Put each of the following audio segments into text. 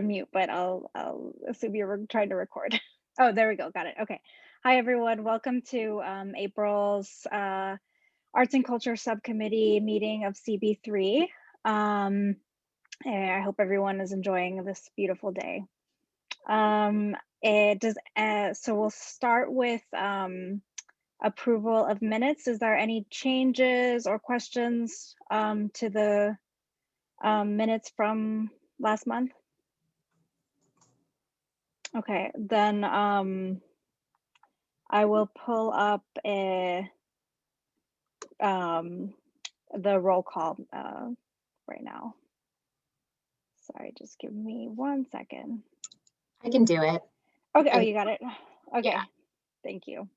mute, but I'll assume you were trying to record. Oh, there we go. Got it. Okay. Hi, everyone. Welcome to April's Arts and Culture Subcommittee meeting of CB3. I hope everyone is enjoying this beautiful day. So we'll start with approval of minutes. Is there any changes or questions to the minutes from last month? Okay, then I will pull up the roll call right now. Sorry, just give me 1 second. I can do it. Okay, oh, you got it? Okay, yeah. Thank you.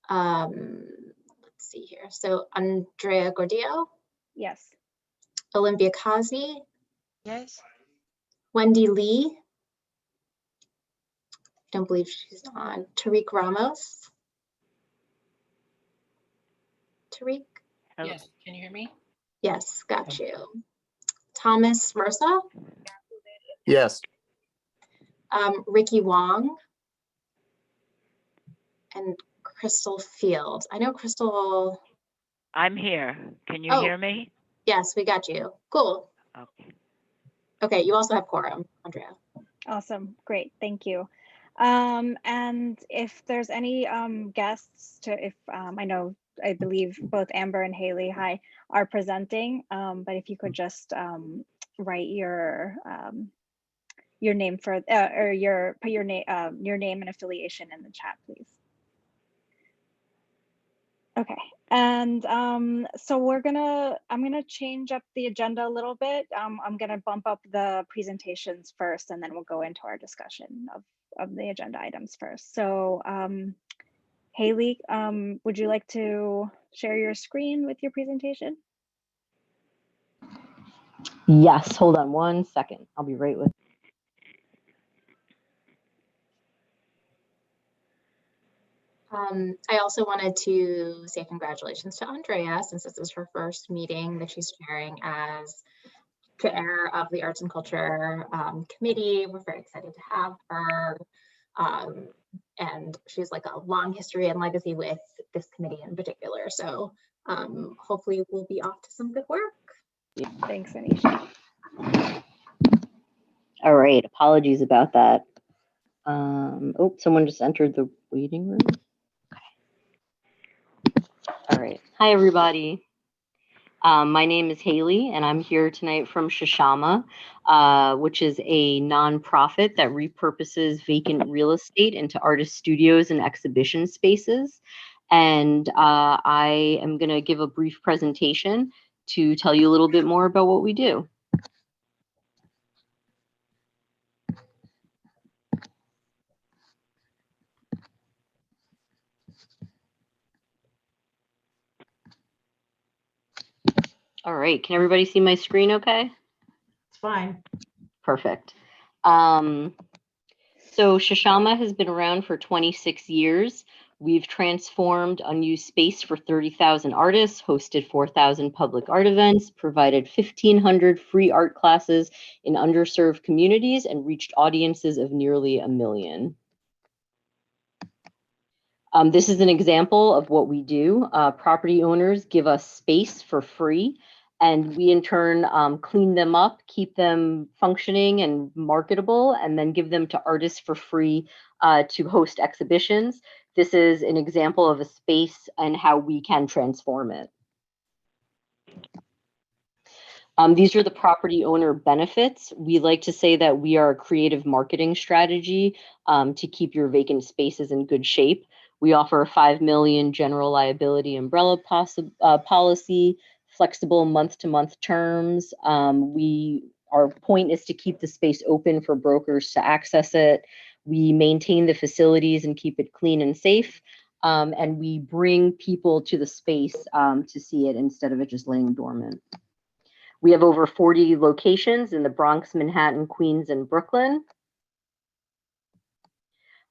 Let's see here. So Andrea Gordillo? Yes. Olympia Kazi? Yes. Wendy Lee? Don't believe she's on. Tariq Ramos? Tariq? Yes, can you hear me? Yes, got you. Thomas Mersa? Yes. Ricky Wong? And Crystal Field. I know Crystal. I'm here. Can you hear me? Yes, we got you. Cool. Okay. Okay, you also have quorum, Andrea. Awesome, great, thank you. And if there's any guests I believe both Amber and Haley, hi, are presenting, but if you could just write your name for or put your name and affiliation in the chat, please. Okay, and so I'm gonna change up the agenda a little bit. I'm gonna bump up the presentations first, and then we'll go into our discussion of the agenda items first. So Haley, would you like to share your screen with your presentation? Yes, hold on 1 second. I'll be right with you. I also wanted to say congratulations to Andrea, since this is her first meeting that she's chairing as chair of the Arts and Culture Committee. We're very excited to have her. And she's like a long history and legacy with this committee in particular. So hopefully we'll be off to some good work. Thanks, Anisha. All right, apologies about that. Oh, someone just entered the waiting room. Okay. All right, hi everybody. My name is Haley, and I'm here tonight from Chashama, which is a nonprofit that repurposes vacant real estate into artist studios and exhibition spaces. And I am going to give a brief presentation to tell you a little bit more about what we do. All right, can everybody see my screen okay? It's fine. Perfect. So Chashama has been around for 26 years. We've transformed unused space for 30,000 artists, hosted 4,000 public art events, provided 1,500 free art classes in underserved communities, and reached audiences of nearly 1 million. This is an example of what we do. Property owners give us space for free, and we in turn clean them up, keep them functioning and marketable, and then give them to artists for free to host exhibitions. This is an example of a space and how we can transform it. These are the property owner benefits. We like to say that we are a creative marketing strategy to keep your vacant spaces in good shape. We offer a $5 million general liability umbrella policy, flexible month-to-month terms. Our point is to keep the space open for brokers to access it. We maintain the facilities and keep it clean and safe. And we bring people to the space to see it instead of it just laying dormant. We have over 40 locations in the Bronx, Manhattan, Queens, and Brooklyn.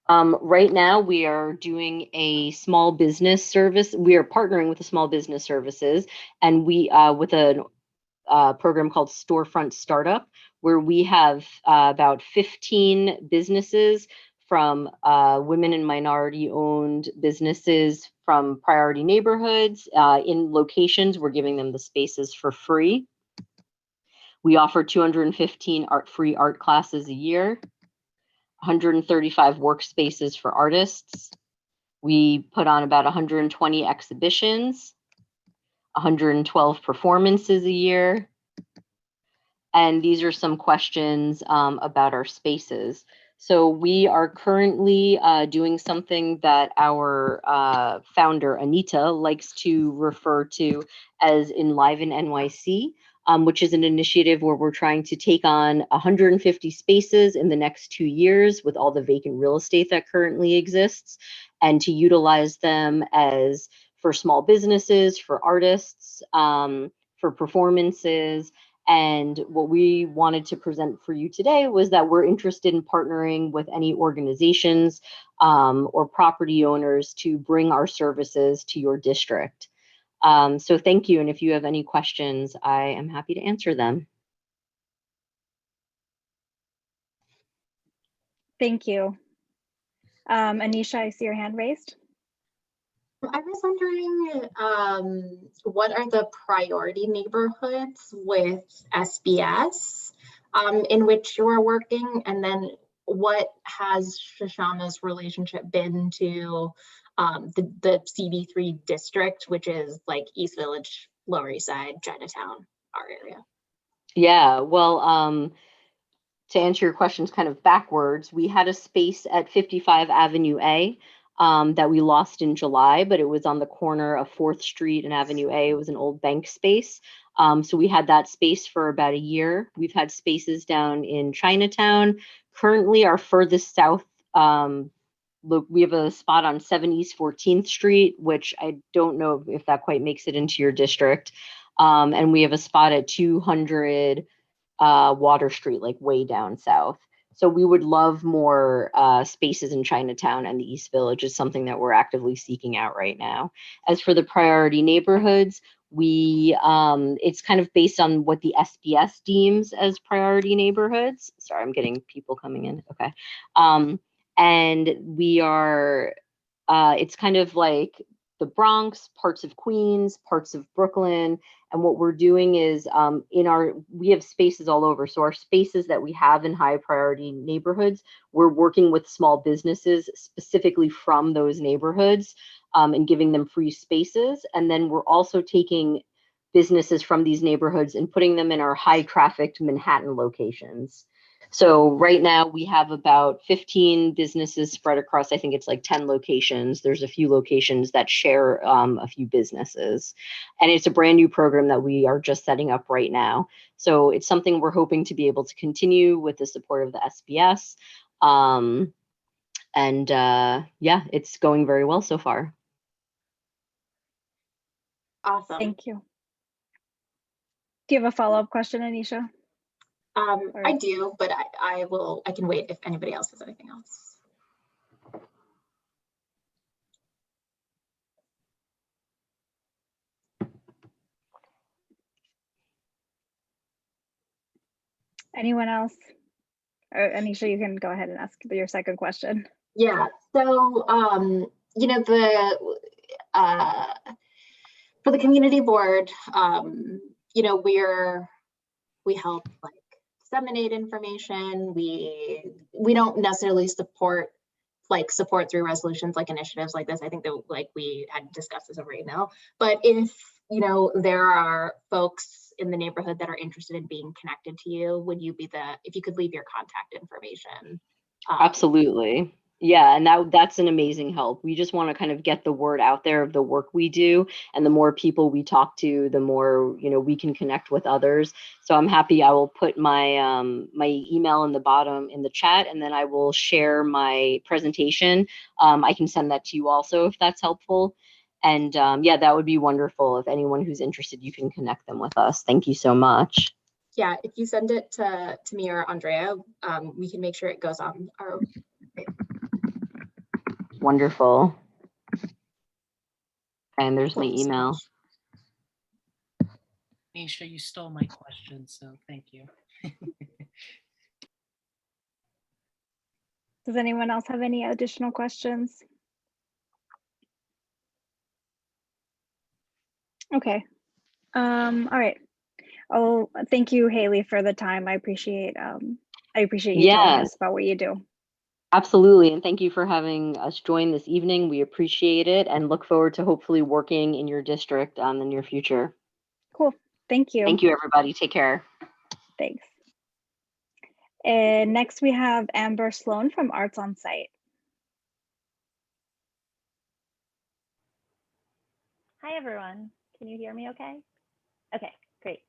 Right now, we are doing a small business service. We are partnering with the small business services, and we with a program called Storefront Startup, where we have about 15 businesses from women and minority owned businesses from priority neighborhoods in locations. We're giving them the spaces for free. We offer 215 free art classes a year, 135 workspaces for artists. We put on about 120 exhibitions, 112 performances a year. And these are some questions about our spaces. So we are currently doing something that our founder, Anita, likes to refer to as Enliven NYC, which is an initiative where we're trying to take on 150 spaces in the next 2 years with all the vacant real estate that currently exists, and to utilize them as for small businesses, for artists, for performances. And what we wanted to present for you today was that we're interested in partnering with any organizations or property owners to bring our services to your district. So thank you. And if you have any questions, I am happy to answer them. Thank you. Anisha, I see your hand raised. I was wondering, what are the priority neighborhoods with SBS in which you are working? And then what has Chashama's relationship been to the CB3 district, which is like East Village, Lower East Side, Chinatown, our area? Yeah, well, to answer your questions kind of backwards, we had a space at 55 Avenue A that we lost in July, but it was on the corner of 4th Street and Avenue A. It was an old bank space. So we had that space for about a year. We've had spaces down in Chinatown. Currently, our furthest south, look, we have a spot on 7 East 14th Street, which I don't know if that quite makes it into your district. And we have a spot at 200 Water Street, like way down south. So we would love more spaces in Chinatown, and the East Village is something that we're actively seeking out right now. As for the priority neighborhoods, we it's kind of based on what the SBS deems as priority neighborhoods. Sorry, I'm getting people coming in. Okay. And we are, it's kind of like the Bronx, parts of Queens, parts of Brooklyn. And what we're doing is we have spaces all over. So our spaces that we have in high priority neighborhoods, we're working with small businesses specifically from those neighborhoods and giving them free spaces. And then we're also taking businesses from these neighborhoods and putting them in our high trafficked Manhattan locations. So right now we have about 15 businesses spread across, I think it's like 10 locations. There's a few locations that share a few businesses. And it's a brand new program that we are just setting up right now. So it's something we're hoping to be able to continue with the support of the SBS. Yeah, it's going very well so far. Awesome. Thank you. Do you have a follow-up question, Anisha? I do, but I can wait if anybody else has anything else. Anyone else? Or Anisha, you can go ahead and ask your second question. Yeah, so, you know, for the community board, you know, we help like disseminate information. We don't necessarily support through resolutions like initiatives like this. I think that like we had discussed this over email, but if, you know, there are folks in the neighborhood that are interested in being connected to you, would you be if you could leave your contact information? Absolutely. Yeah, and that's an amazing help. We just want to kind of get the word out there of the work we do, and the more people we talk to, the more, you know, we can connect with others. So I'm happy. I will put my my email in the bottom in the chat, and then I will share my presentation. I can send that to you also if that's helpful. And yeah, that would be wonderful. If anyone who's interested, you can connect them with us. Thank you so much. Yeah, if you send it to me or Andrea, we can make sure it goes on our. Wonderful. And there's my email. Nisha, you stole my question, so thank you. Does anyone else have any additional questions? Okay. All right. Oh, thank you, Haley, for the time. I appreciate you telling us about what you do. Absolutely. And thank you for having us join this evening. We appreciate it and look forward to hopefully working in your district in the near future. Cool. Thank you. Thank you, everybody. Take care. Thanks. And next we have Amber Sloan from Arts on Site. Hi, everyone. Can you hear me okay? Okay, great.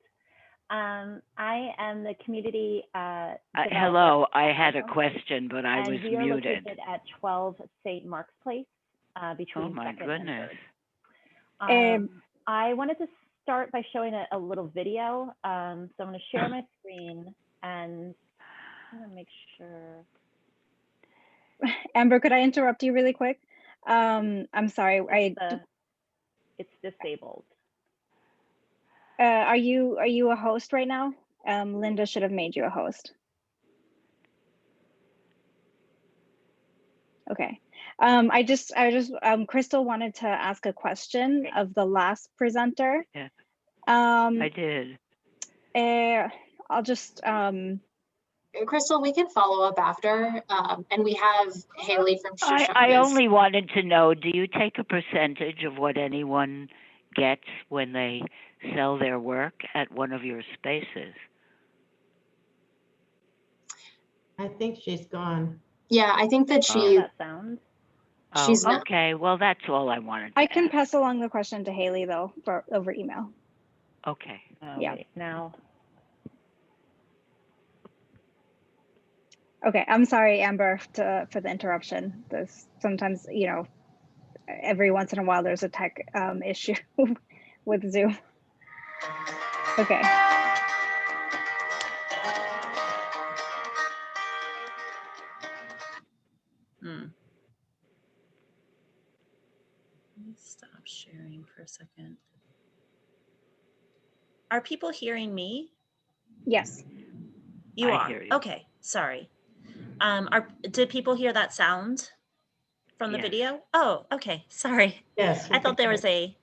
I am the community hello, I had a question, but I was we are muted. located at 12 St. Mark's Place between Oh my 2nd goodness. and 3rd. I wanted to start by showing a little video. So I'm going to share my screen and I'm going to make sure. Amber, could I interrupt you really quick? I'm sorry. It's disabled. Are you a host right now? Linda should have made you a host. Okay. Crystal wanted to ask a question of the last presenter. Yeah. I did. I'll just Crystal, we can follow up after, and we have Haley from Chashama. I only wanted to know, do you take a percentage of what anyone gets when they sell their work at one of your spaces? I think she's gone. Yeah, I think that How does that sound? She's not. Okay. Well, that's all I wanted to I can ask. pass along the question to Haley though over email. Okay. Yeah. Wait, now. Okay, I'm sorry, Amber, for the interruption. There's sometimes, every once in a while there's a tech issue with Zoom. Okay. Let me stop sharing for a second. Are people hearing me? Yes. You I are. hear you. Okay, sorry. Did people hear that sound from the Yes. video? Oh, okay, sorry. Yes. I thought there was We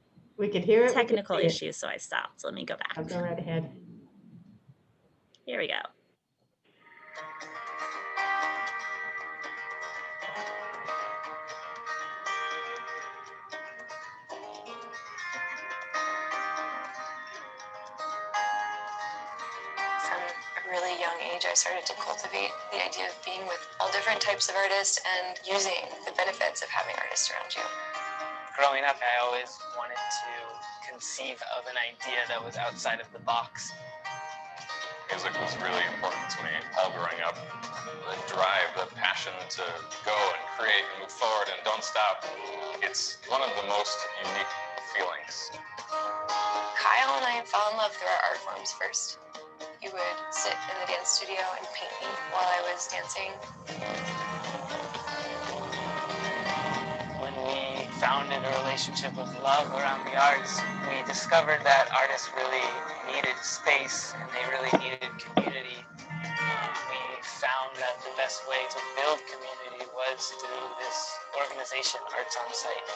could hear it. technical issue, so I stopped. Let me go back. I'll go right ahead. Here we go. From a really young age, I started to cultivate the idea of being with all different types of artists and using the benefits of having artists around you. Growing up, I always wanted to conceive of an idea that was outside of the box. Music was really important to me all growing up. The drive, the passion to go and create and move forward and don't stop. It's one of the most unique feelings. Kyle and I fell in love through our art forms first. He would sit in the dance studio and paint me while I was dancing. When we founded a relationship of love around the arts, we discovered that artists really needed space and they really needed community. We found that the best way to build community was through this organization, Arts on Site.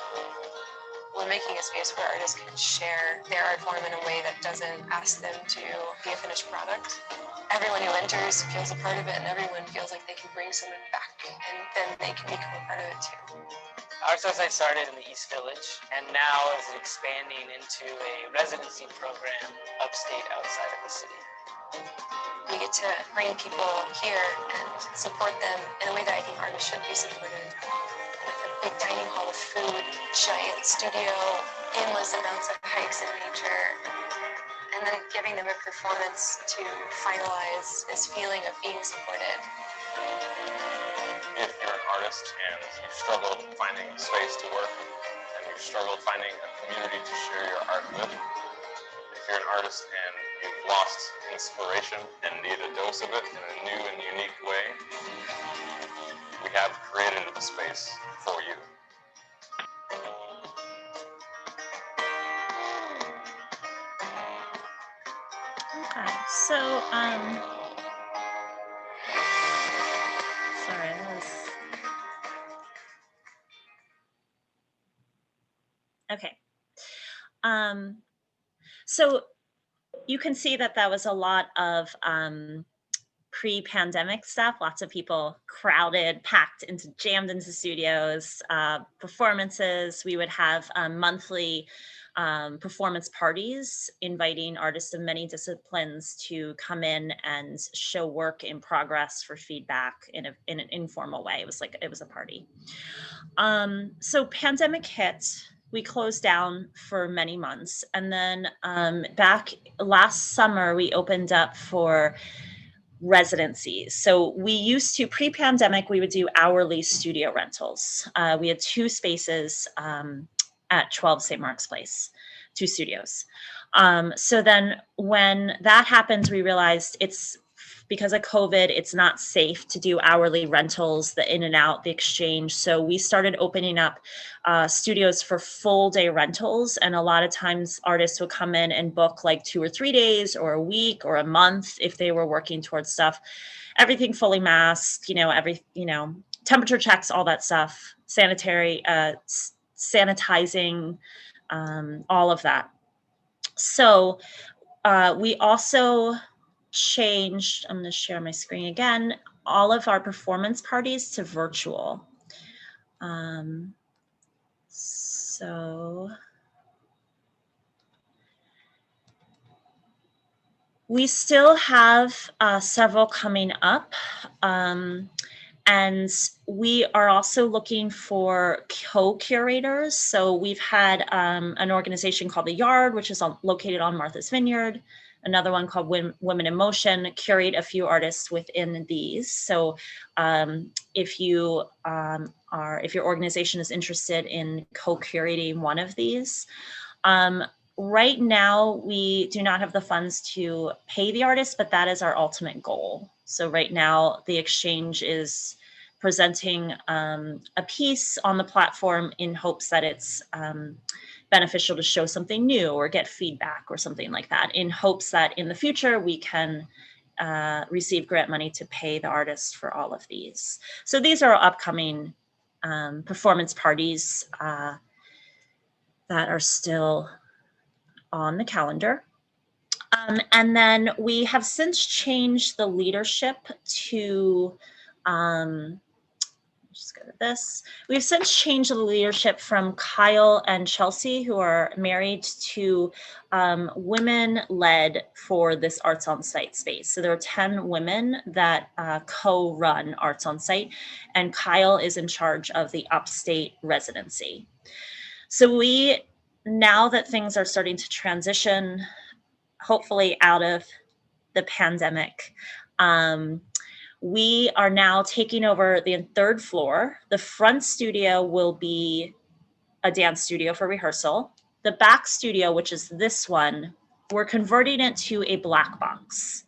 We're making a space where artists can share their art form in a way that doesn't ask them to be a finished product. Everyone who enters feels a part of it, and everyone feels like they can bring someone back, and then they can become a part of it too. Arts on Site started in the East Village, and now is expanding into a residency program upstate outside of the city. We get to bring people here and support them in a way that I think artists should be supported. With a big dining hall of food, giant studio, endless amounts of hikes in nature, and then giving them a performance to finalize this feeling of being supported. If you're an artist and you've struggled finding space to work, and you've struggled finding a community to share your art with, if you're an artist and you've lost inspiration and need a dose of it in a new and unique way, we have created a space for you. So, sorry, okay. So you can see that that was a lot of pre-pandemic stuff. Lots of people crowded, jammed into studios, performances. We would have monthly performance parties, inviting artists of many disciplines to come in and show work in progress for feedback in an informal way. It was a party. So pandemic hit. We closed down for many months, and then back last summer we opened up for residencies. So we used to, pre-pandemic, we would do hourly studio rentals. We had 2 spaces at 12 St. Mark's Place, 2 studios. So then when that happened, we realized because of COVID, it's not safe to do hourly rentals, the in and out, the exchange. So we started opening up studios for full day rentals. And a lot of times artists would come in and book like 2 or 3 days or a week or a month if they were working towards stuff. Everything fully masked, temperature checks, all that stuff, sanitizing, all of that. So we also changed, I'm going to share my screen again, all of our performance parties to virtual. So we still have several coming up. And we are also looking for co-curators. So we've had an organization called The Yard, which is located on Martha's Vineyard. Another one called Women in Motion, curate a few artists within these. So if your organization is interested in co-curating one of these, right now we do not have the funds to pay the artist, but that is our ultimate goal. So right now the exchange is presenting a piece on the platform in hopes that it's beneficial to show something new or get feedback or something like that, in hopes that in the future we can receive grant money to pay the artist for all of these. So these are upcoming performance parties that are still on the calendar. And then we have since changed the leadership to, just go to this. We've since changed the leadership from Kyle and Chelsea, who are married, to women led for this Arts on Site space. So there are 10 women that co-run Arts on Site, and Kyle is in charge of the upstate residency. So now that things are starting to transition, hopefully out of the pandemic, we are now taking over the 3rd floor. The front studio will be a dance studio for rehearsal. The back studio, which is this one, we're converting it to a black box.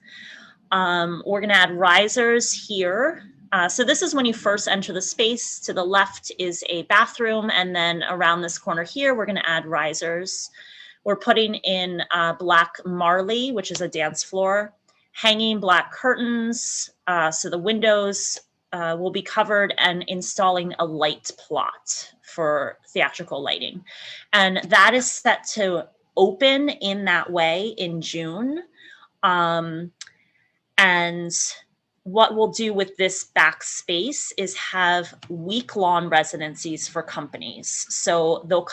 We're gonna add risers here. So this is when you first enter the space. To the left is a bathroom, and then around this corner here, we're gonna add risers. We're putting in black marley, which is a dance floor, hanging black curtains, so the windows will be covered, and installing a light plot for theatrical lighting. And that is set to open in that way in June. And what we'll do with this back space is have week-long residencies for companies. So they'll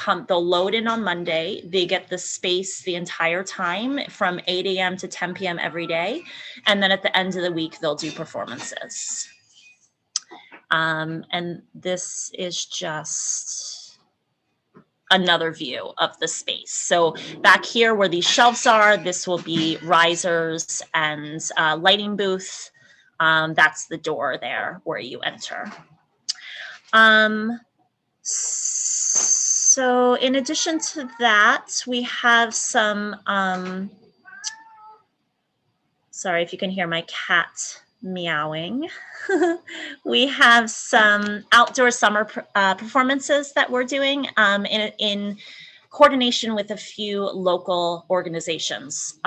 load in on Monday. They get the space the entire time from 8 a.m. to 10 p.m. every day. And then at the end of the week, they'll do performances. And this is just another view of the space. So back here where these shelves are, this will be risers and lighting booth. That's the door there where you enter. So in addition to that, we have some, sorry if you can hear my cat meowing. We have some outdoor summer performances that we're doing in coordination with a few local organizations.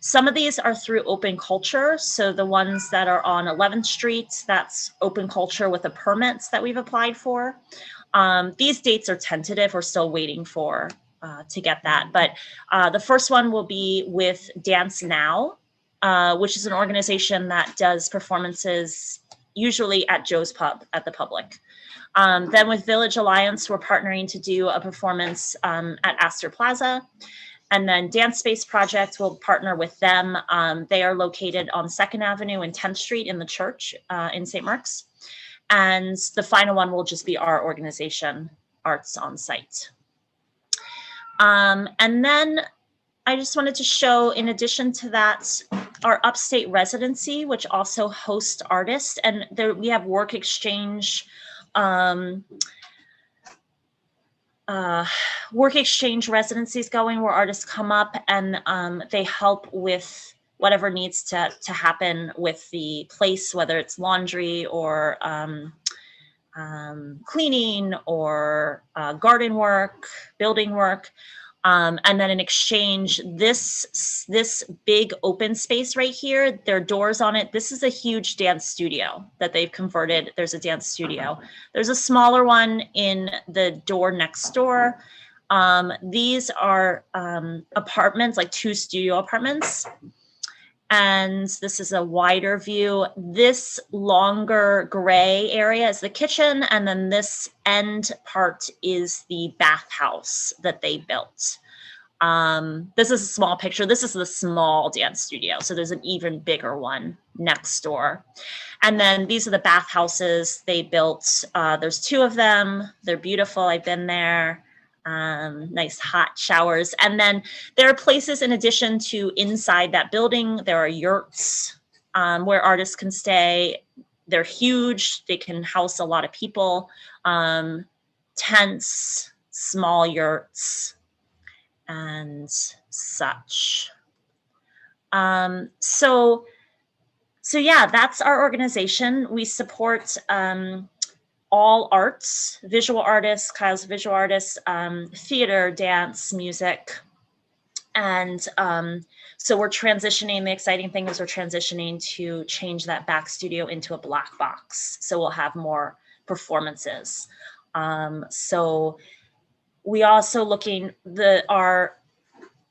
Some of these are through Open Culture. So the ones that are on 11th Street, that's Open Culture with the permits that we've applied for. These dates are tentative. We're still waiting for to get that. But the first one will be with Dance Now, which is an organization that does performances usually at Joe's Pub at the Public. Then with Village Alliance, we're partnering to do a performance at Astor Plaza. And then Dance Space Project will partner with them. They are located on 2nd Avenue and 10th Street in the church in St. Mark's. And the final one will just be our organization, Arts on Site. And then I just wanted to show, in addition to that, our upstate residency, which also hosts artists. And there we have work exchange residencies going where artists come up and they help with whatever needs to happen with the place, whether it's laundry or cleaning or garden work, building work. And then in exchange, this big open space right here, there are doors on it. This is a huge dance studio that they've converted. There's a dance studio. There's a smaller one in the door next door. These are apartments, like 2 studio apartments. And this is a wider view. This longer gray area is the kitchen. And then this end part is the bathhouse that they built. This is a small picture. This is the small dance studio. So there's an even bigger one next door. And then these are the bathhouses they built. There's 2 of them. They're beautiful. I've been there. Nice hot showers. And then there are places in addition to inside that building, there are yurts where artists can stay. They're huge. They can house a lot of people. Tents, small yurts, and such. So yeah, that's our organization. We support all arts, visual artists, Kyle's visual artists, theater, dance, music. And so we're transitioning. The exciting thing is we're transitioning to change that back studio into a black box. So we'll have more performances. So we also our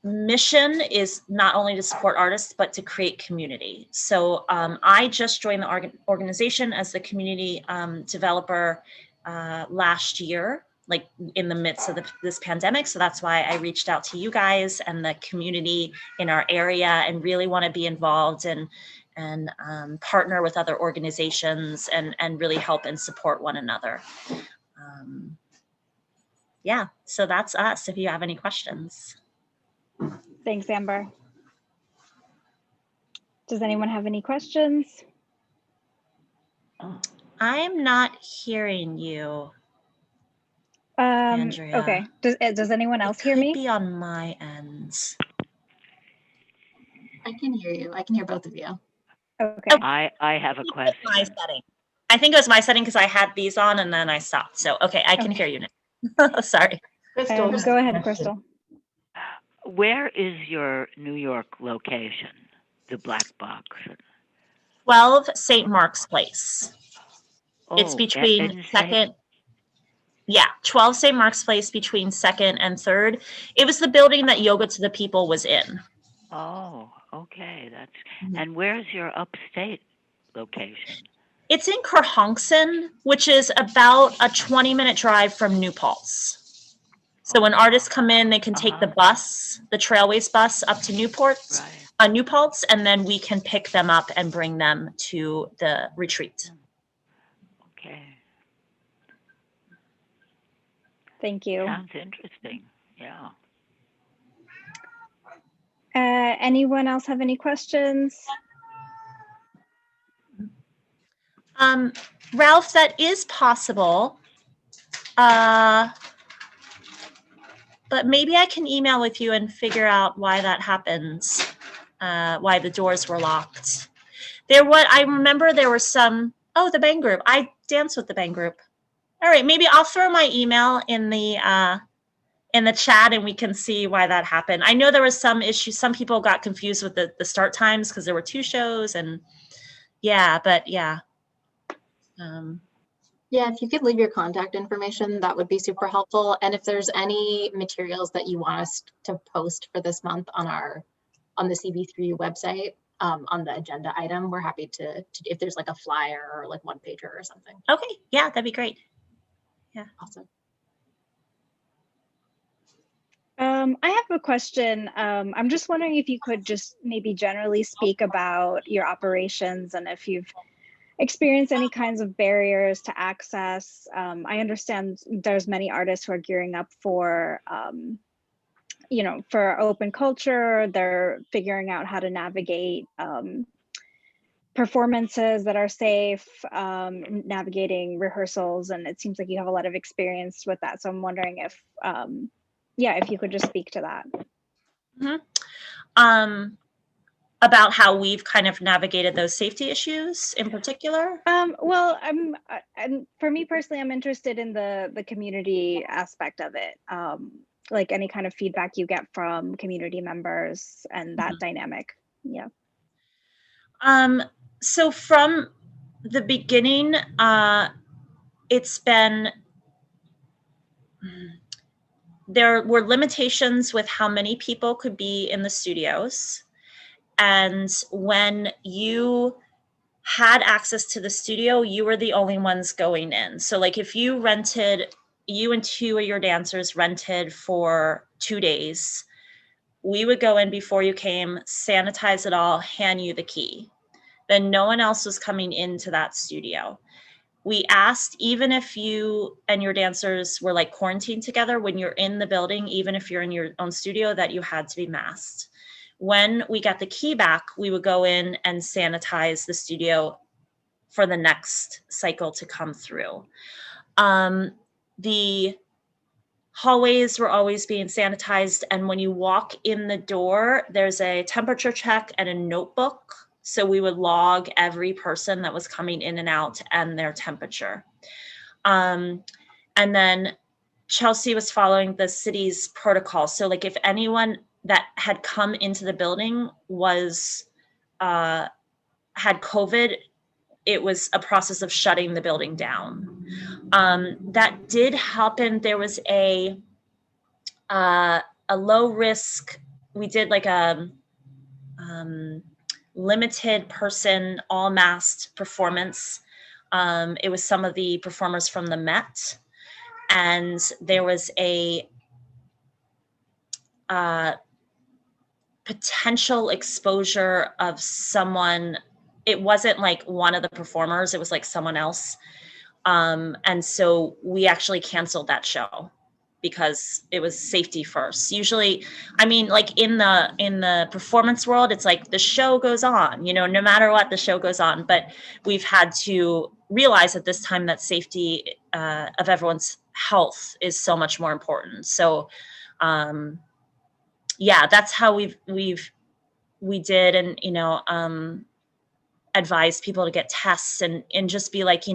mission is not only to support artists, but to create community. So I just joined the organization as the community developer last year, like in the midst of this pandemic. So that's why I reached out to you guys and the community in our area and really want to be involved and partner with other organizations and really help and support one another. Yeah, so that's us if you have any questions. Thanks, Amber. Does anyone have any questions? I'm not hearing you, Andrea. Okay. Does anyone else hear me? It could be on my end. I can hear you. I can hear both of you. Okay. I have a question. My setting. I think it was my setting because I had these on and then I stopped. So, okay, I can hear you now. Sorry. Crystal, Go ahead, Crystal. Where is your New York location, the black box? 12 St. Mark's Place. It's Oh, between in 2nd. Yeah, 12 St. Mark's Place between 2nd and 3rd. It was the building that Yoga to the People was in. Oh, okay. And where's your upstate location? It's in Kerhonkson, which is about a 20-minute drive from New Paltz. So when artists come in, they can take the bus, the Trailways bus up to New Paltz, and then we can pick them up and bring them to the retreat. Okay. Thank you. Sounds interesting. Yeah. Anyone else have any questions? Ralph, that is possible. But maybe I can email with you and figure out why that happens, why the doors were locked. I remember there were some, the Bang Group. I danced with the Bang Group. All right, maybe I'll throw my email in the in the chat and we can see why that happened. I know there was some issues. Some people got confused with the start times because there were 2 shows and yeah, but yeah. Yeah, if you could leave your contact information, that would be super helpful. And if there's any materials that you want us to post for this month on the CB3 website, on the agenda item, we're happy to if there's like a flyer or like 1-pager or something. Okay, yeah, that'd be great. Yeah, awesome. I have a question. I'm just wondering if you could just maybe generally speak about your operations and if you've experienced any kinds of barriers to access. I understand there's many artists who are gearing up for, for open culture. They're figuring out how to navigate performances that are safe, navigating rehearsals, and it seems like you have a lot of experience with that. So I'm wondering if, if you could just speak to that. Mm-hmm. About how we've kind of navigated those safety issues in particular? Well, for me personally, I'm interested in the community aspect of it. Like any kind of feedback you get from community members and that dynamic. Yeah. So from the beginning, it's been, there were limitations with how many people could be in the studios. And when you had access to the studio, you were the only ones going in. So like if you and 2 of your dancers rented for 2 days, we would go in before you came, sanitize it all, hand you the key. Then no one else was coming into that studio. We asked, even if you and your dancers were like quarantined together, when you're in the building, even if you're in your own studio, that you had to be masked. When we got the key back, we would go in and sanitize the studio for the next cycle to come through. The hallways were always being sanitized. And when you walk in the door, there's a temperature check and a notebook. So we would log every person that was coming in and out and their temperature. And then Chelsea was following the city's protocol. So like if anyone that had come into the building was, had COVID, it was a process of shutting the building down. That did happen. There was a low risk, we did like a limited person, all masked performance. It was some of the performers from the Met. And there was a potential exposure of someone. It wasn't like one of the performers, it was like someone else. And so we actually canceled that show because it was safety first. Usually, I mean, like in the performance world, it's like the show goes on, no matter what, the show goes on. But we've had to realize at this time that safety of everyone's health is so much more important. So that's how we did, and advise people to get tests and just be like,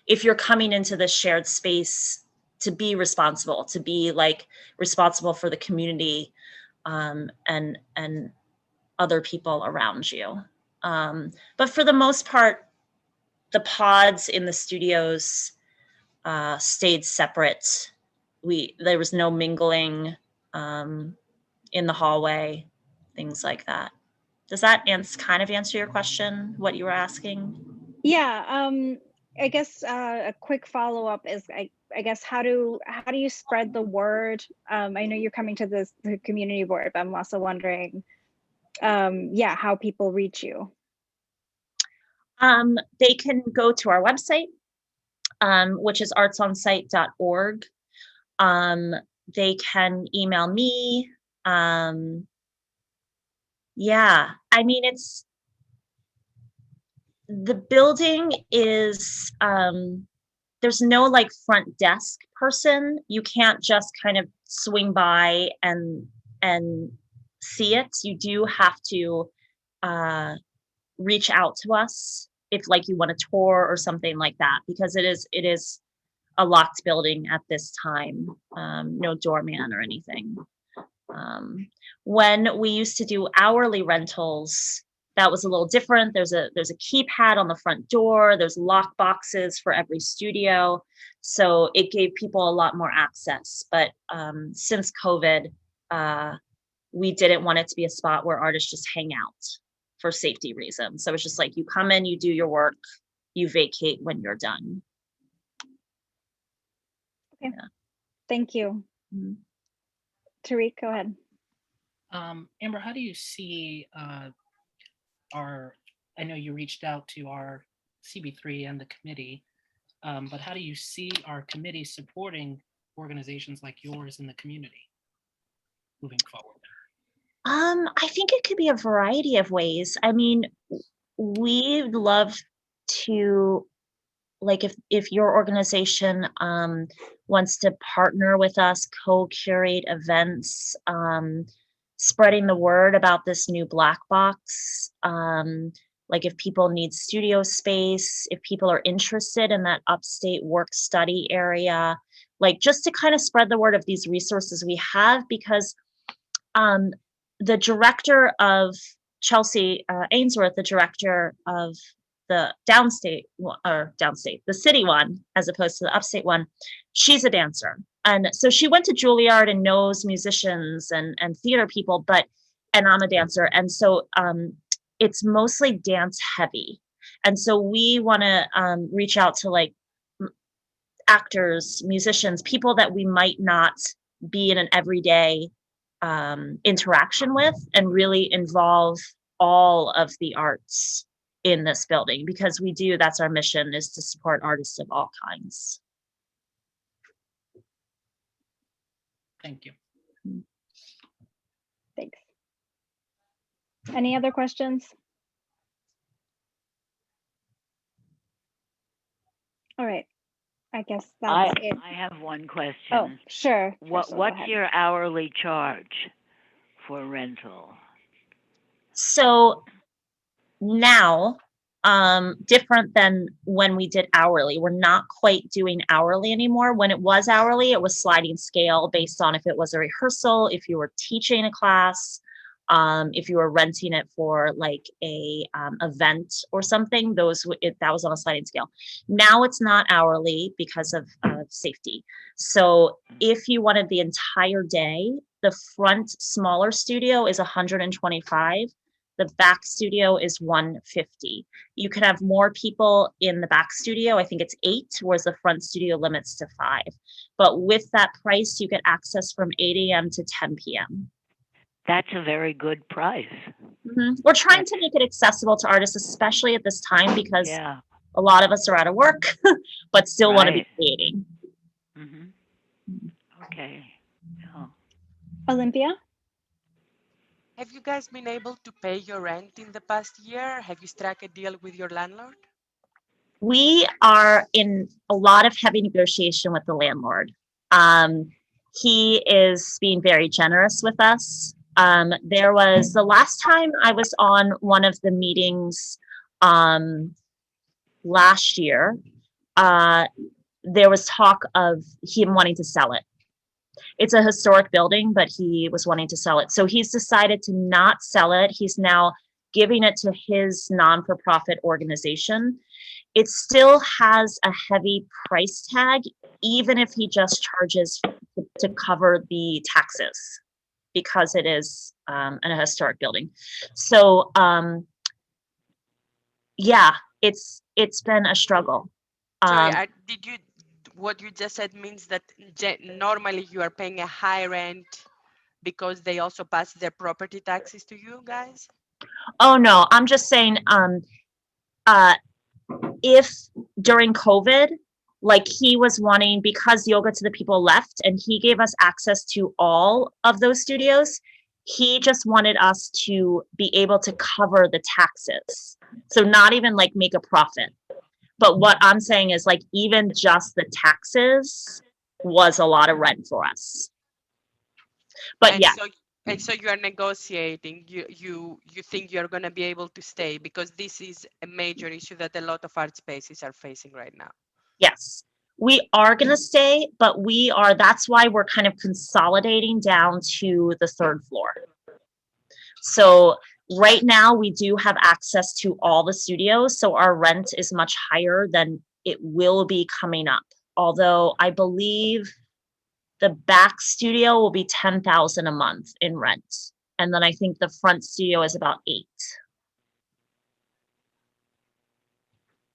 if you're coming into this shared space, to be responsible, responsible for the community and other people around you. But for the most part, the pods in the studios stayed separate. There was no mingling in the hallway, things like that. Does that kind of answer your question, what you were asking? Yeah, I guess a quick follow-up is, I guess, how do you spread the word? I know you're coming to the community board, but I'm also wondering, how people reach you. They can go to our website, which is artsonsite.org. They can email me. I mean, the building is, there's no like front desk person. You can't just kind of swing by and see it. You do have to reach out to us if like you want a tour or something like that, because it is a locked building at this time, no doorman or anything. When we used to do hourly rentals, that was a little different. There's a keypad on the front door. There's lock boxes for every studio. So it gave people a lot more access. But since COVID, we didn't want it to be a spot where artists just hang out for safety reasons. So it's just like, you come in, you do your work, you vacate when you're done. Okay. Yeah. Thank you. Mhm. Tariq, go ahead. Amber, how do you see I know you reached out to our CB3 and the committee, but how do you see our committee supporting organizations like yours in the community moving forward? I think it could be a variety of ways. I mean, we'd love to, like, if your organization wants to partner with us, co-curate events, spreading the word about this new black box. Like if people need studio space, if people are interested in that upstate work study area, like just to kind of spread the word of these resources we have, because the director of Chelsea Ainsworth, the director of the the city one, as opposed to the upstate one, she's a dancer. And so she went to Juilliard and knows musicians and theater people, and I'm a dancer. And so it's mostly dance heavy. And so we want to reach out to like actors, musicians, people that we might not be in an everyday interaction with, and really involve all of the arts in this building, because that's our mission, is to support artists of all kinds. Thank you. Thanks. Any other questions? All right. I guess that's it. I have one question. Oh, sure. What's your hourly charge for rental? So now, different than when we did hourly, we're not quite doing hourly anymore. When it was hourly, it was sliding scale based on if it was a rehearsal, if you were teaching a class, if you were renting it for like a event or something, that was on a sliding scale. Now it's not hourly because of safety. So if you wanted the entire day, the front smaller studio is 125. The back studio is 150. You can have more people in the back studio. I think it's 8, whereas the front studio limits to 5. But with that price, you get access from 8 a.m. to 10 p.m. That's a very good price. Mm-hmm. We're trying to make it accessible to artists, especially at this time, because a lot of us are out of work, but still want to be creating. Mm-hmm. Okay. Oh. Olympia? Have you guys been able to pay your rent in the past year? Have you struck a deal with your landlord? We are in a lot of heavy negotiation with the landlord. He is being very generous with us. There was the last time I was on one of the meetings last year, there was talk of him wanting to sell it. It's a historic building, but he was wanting to sell it. So he's decided to not sell it. He's now giving it to his non-for-profit organization. It still has a heavy price tag, even if he just charges to cover the taxes, because it is a historic building. So yeah, it's been a struggle. Sorry, what you just said means that normally you are paying a high rent because they also pass their property taxes to you guys? Oh no, I'm just saying, if during COVID, like he was wanting, because Yoga to the People left and he gave us access to all of those studios, he just wanted us to be able to cover the taxes. So not even like make a profit. But what I'm saying is, like, even just the taxes was a lot of rent for us. But So you are negotiating. You think you're going to be able to stay, because this is a major issue that a lot of art spaces are facing right now. Yes, We are going to stay, but that's why we're kind of consolidating down to the 3rd floor. So right now we do have access to all the studios, so our rent is much higher than it will be coming up. Although I believe the back studio will be $10,000 a month in rent. And then I think the front studio is about $8,000.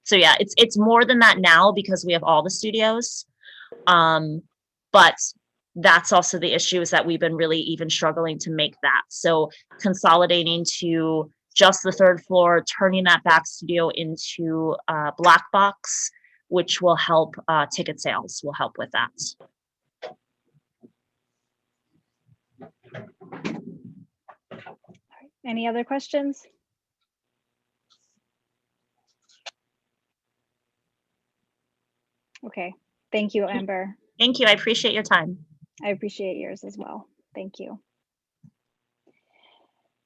So yeah, it's more than that now because we have all the studios. But that's also the issue, is that we've been really even struggling to make that. So consolidating to just the 3rd floor, turning that back studio into a black box, which will help ticket sales, will help with that. Any other questions? Okay, thank you, Amber. Thank you, I appreciate your time. I appreciate yours as well. Thank you.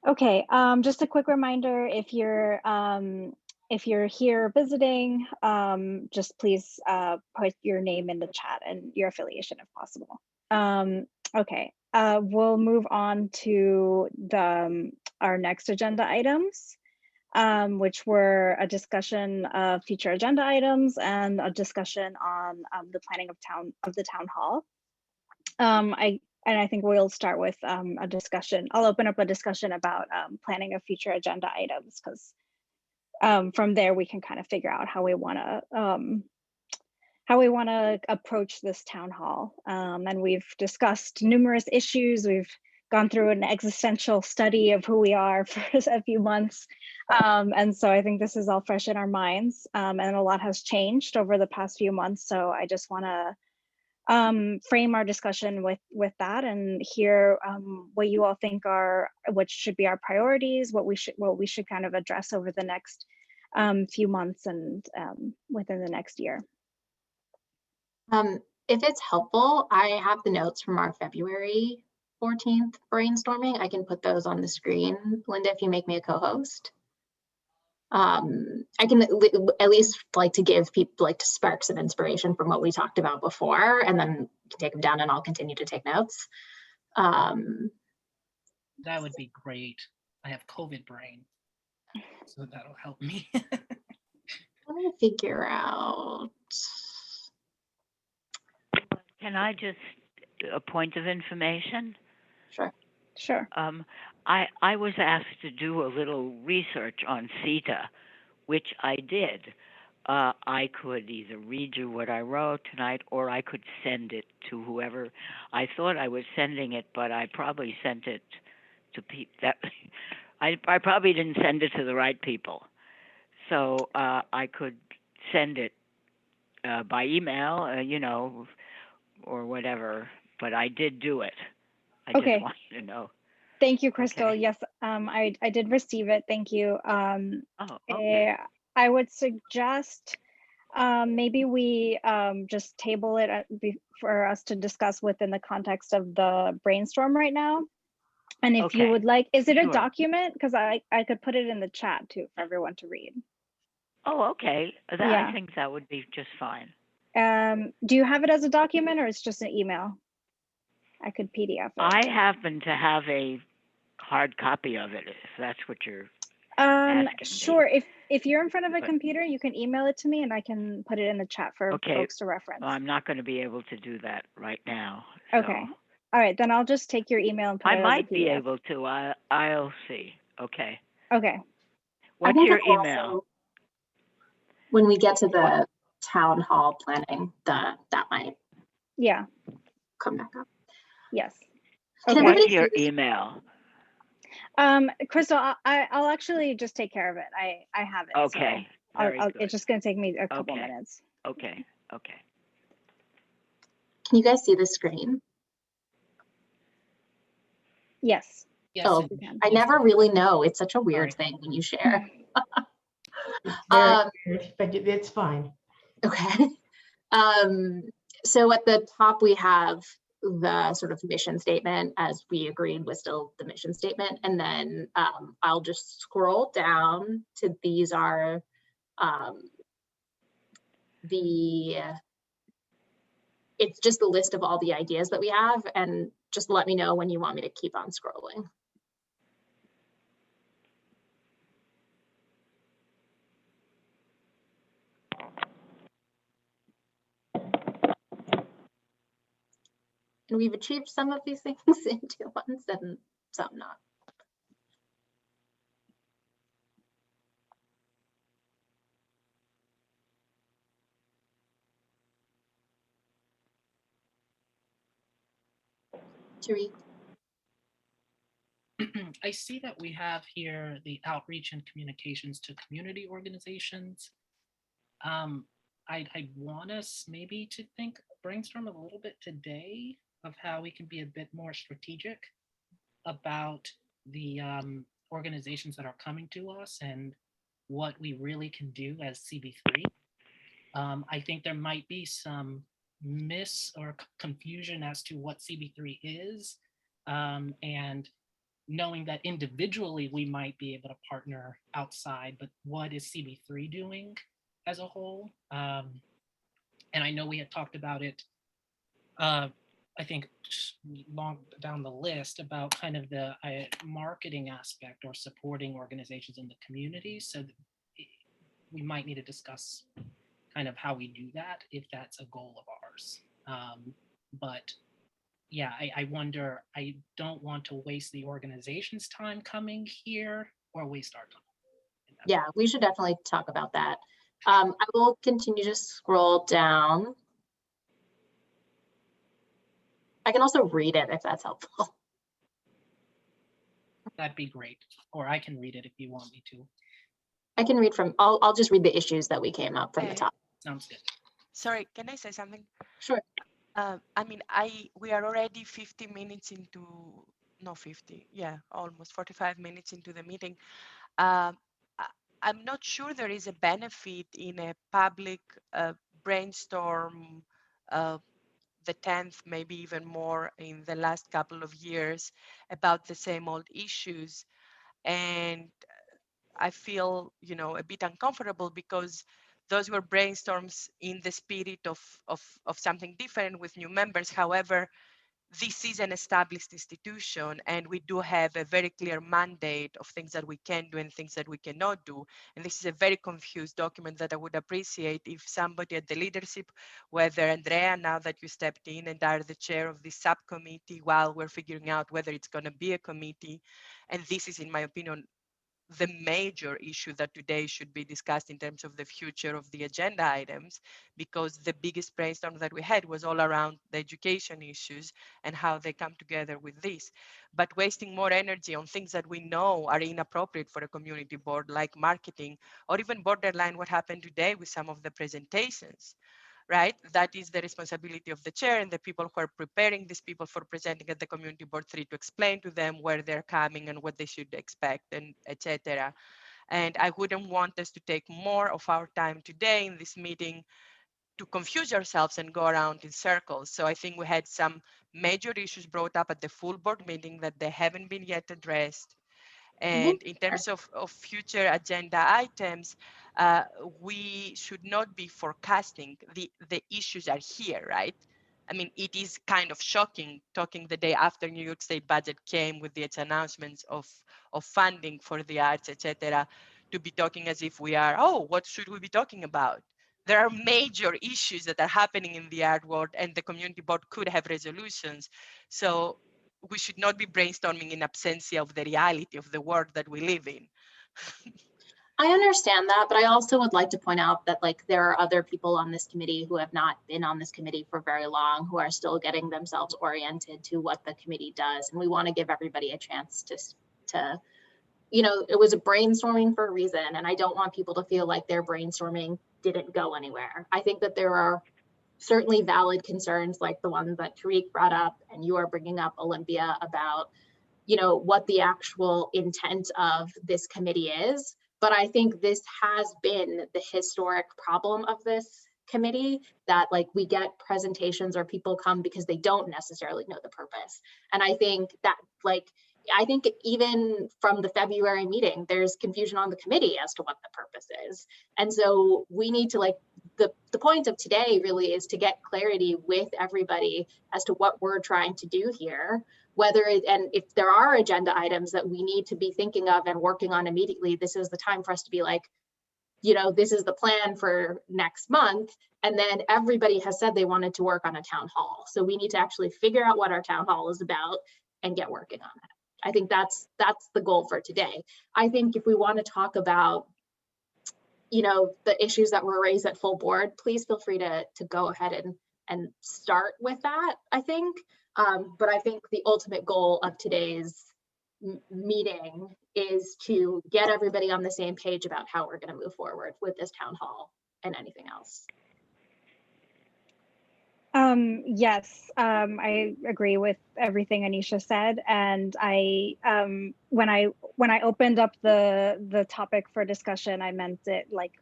Okay, just a quick reminder, if you're here visiting, just please put your name in the chat and your affiliation if possible. Okay, we'll move on to our next agenda items, which were a discussion of future agenda items and a discussion on the planning of the town hall. I think we'll start with a discussion. I'll open up a discussion about planning of future agenda items, because from there we can kind of figure out how we want to approach this town hall. And we've discussed numerous issues. We've gone through an existential study of who we are for a few months. And so I think this is all fresh in our minds, and a lot has changed over the past few months. So I just want to frame our discussion with that and hear what you all think what should be our priorities, what we should kind of address over the next few months and within the next year. If it's helpful, I have the notes from our February 14th brainstorming. I can put those on the screen, Linda, if you make me a co-host. I can at least like to give people, like, to spark some inspiration from what we talked about before, and then you can take them down and I'll continue to take notes. That would be great. I have COVID brain, so that'll help me. Let me figure out. Can I just, a point of information? Sure. I was asked to do a little research on CETA, which I did. I could either read you what I wrote tonight, or I could send it to whoever. I thought I was sending it, but I probably sent it to people that I probably didn't send it to the right people. So I could send it by email, or whatever. But I did do it. I just wanted to know. Thank you, Crystal. Okay. Yes, I did receive it. Thank you. Okay. I would suggest maybe we just table it for us to discuss within the context of the brainstorm right now. And if you would like, is it a document? Because I could put it in the chat too for everyone to read. Oh, okay. I think that would be just fine. Do you have it as a document, or it's just an email? I could PDF it. I happen to have a hard copy of it, if that's what you're asking sure. me. If you're in front of a computer, you can email it to me and I can put it in the chat for folks to reference. Well, I'm not going to be able to do that right now. So. Okay. All right, then I'll just take your email and put it as a PDF. I might be able to. I'll see. Okay. Okay. What's your email? Also, when we get to the town hall planning, that might come back up. Yes. Okay. What's your email? Crystal, I'll actually just take care of it. I have it. Okay. So it's just going to take me a couple minutes. Okay. Can you guys see the screen? Yes. Yes. Oh, I never really know. It's such a weird thing when you share. Very weird, but it's fine. Okay. So at the top we have the sort of mission statement, as we agreed was still the mission statement. And then I'll just scroll down to these are the it's just the list of all the ideas that we have, and just let me know when you want me to keep on scrolling. And we've achieved some of these things in 2 months and some not. Tariq. I see that we have here the outreach and communications to community organizations. I want us maybe to brainstorm a little bit today of how we can be a bit more strategic about the organizations that are coming to us and what we really can do as CB3. I think there might be some confusion as to what CB3 is, and knowing that individually we might be able to partner outside, but what is CB3 doing as a whole? And I know we had talked about it, I think long down the list about kind of the marketing aspect or supporting organizations in the community. So we might need to discuss kind of how we do that if that's a goal of ours. But yeah, I wonder, I don't want to waste the organization's time coming here or waste our time. Yeah, we should definitely talk about that. I will continue to scroll down. I can also read it if that's helpful. That'd be great. Or I can read it if you want me to. I can read from, I'll just read the issues that we came up from the top. Sounds good. Sorry, can I say something? Sure. I mean, we are already 50 minutes into, no 50, yeah, almost 45 minutes into the meeting. I'm not sure there is a benefit in a public brainstorm, the 10th, maybe even more in the last couple of years about the same old issues. And I feel, you know, a bit uncomfortable because those were brainstorms in the spirit of something different with new members. However, this is an established institution, and we do have a very clear mandate of things that we can do and things that we cannot do. And this is a very confused document that I would appreciate if somebody at the leadership, whether Andrea, now that you stepped in and are the chair of this subcommittee while we're figuring out whether it's going to be a committee. And this is, in my opinion, the major issue that today should be discussed in terms of the future of the agenda items, because the biggest brainstorm that we had was all around the education issues and how they come together with this. But wasting more energy on things that we know are inappropriate for a community board, like marketing, or even borderline what happened today with some of the presentations, right? That is the responsibility of the chair and the people who are preparing these people for presenting at the community board 3 to explain to them where they're coming and what they should expect, and etc. And I wouldn't want us to take more of our time today in this meeting to confuse ourselves and go around in circles. So I think we had some major issues brought up at the full board meeting that they haven't been yet addressed. And in terms of future agenda items, we should not be forecasting. The issues are here, right? I mean, it is kind of shocking talking the day after New York State budget came with its announcements of funding for the arts, etc., to be talking as if we are, oh, what should we be talking about? There are major issues that are happening in the art world, and the community board could have resolutions. So we should not be brainstorming in absentia of the reality of the world that we live in. I understand that, but I also would like to point out that like there are other people on this committee who have not been on this committee for very long, who are still getting themselves oriented to what the committee does. And we want to give everybody a chance to, you know, it was a brainstorming for a reason. And I don't want people to feel like their brainstorming didn't go anywhere. I think that there are certainly valid concerns like the ones that Tariq brought up and you are bringing up, Olympia, about, you know, what the actual intent of this committee is. But I think this has been the historic problem of this committee, that like we get presentations or people come because they don't necessarily know the purpose. And I think that like, I think even from the February meeting, there's confusion on the committee as to what the purpose is. And so we need to like the point of today really is to get clarity with everybody as to what we're trying to do here, and if there are agenda items that we need to be thinking of and working on immediately, this is the time for us to be like, this is the plan for next month. And then everybody has said they wanted to work on a town hall. So we need to actually figure out what our town hall is about and get working on it. I think that's the goal for today. I think if we want to talk about, the issues that were raised at full board, please feel free to go ahead and start with that, I think. But I think the ultimate goal of today's meeting is to get everybody on the same page about how we're going to move forward with this town hall and anything else. Yes, I agree with everything Anisha said, and I when I opened up the topic for discussion, I meant it like,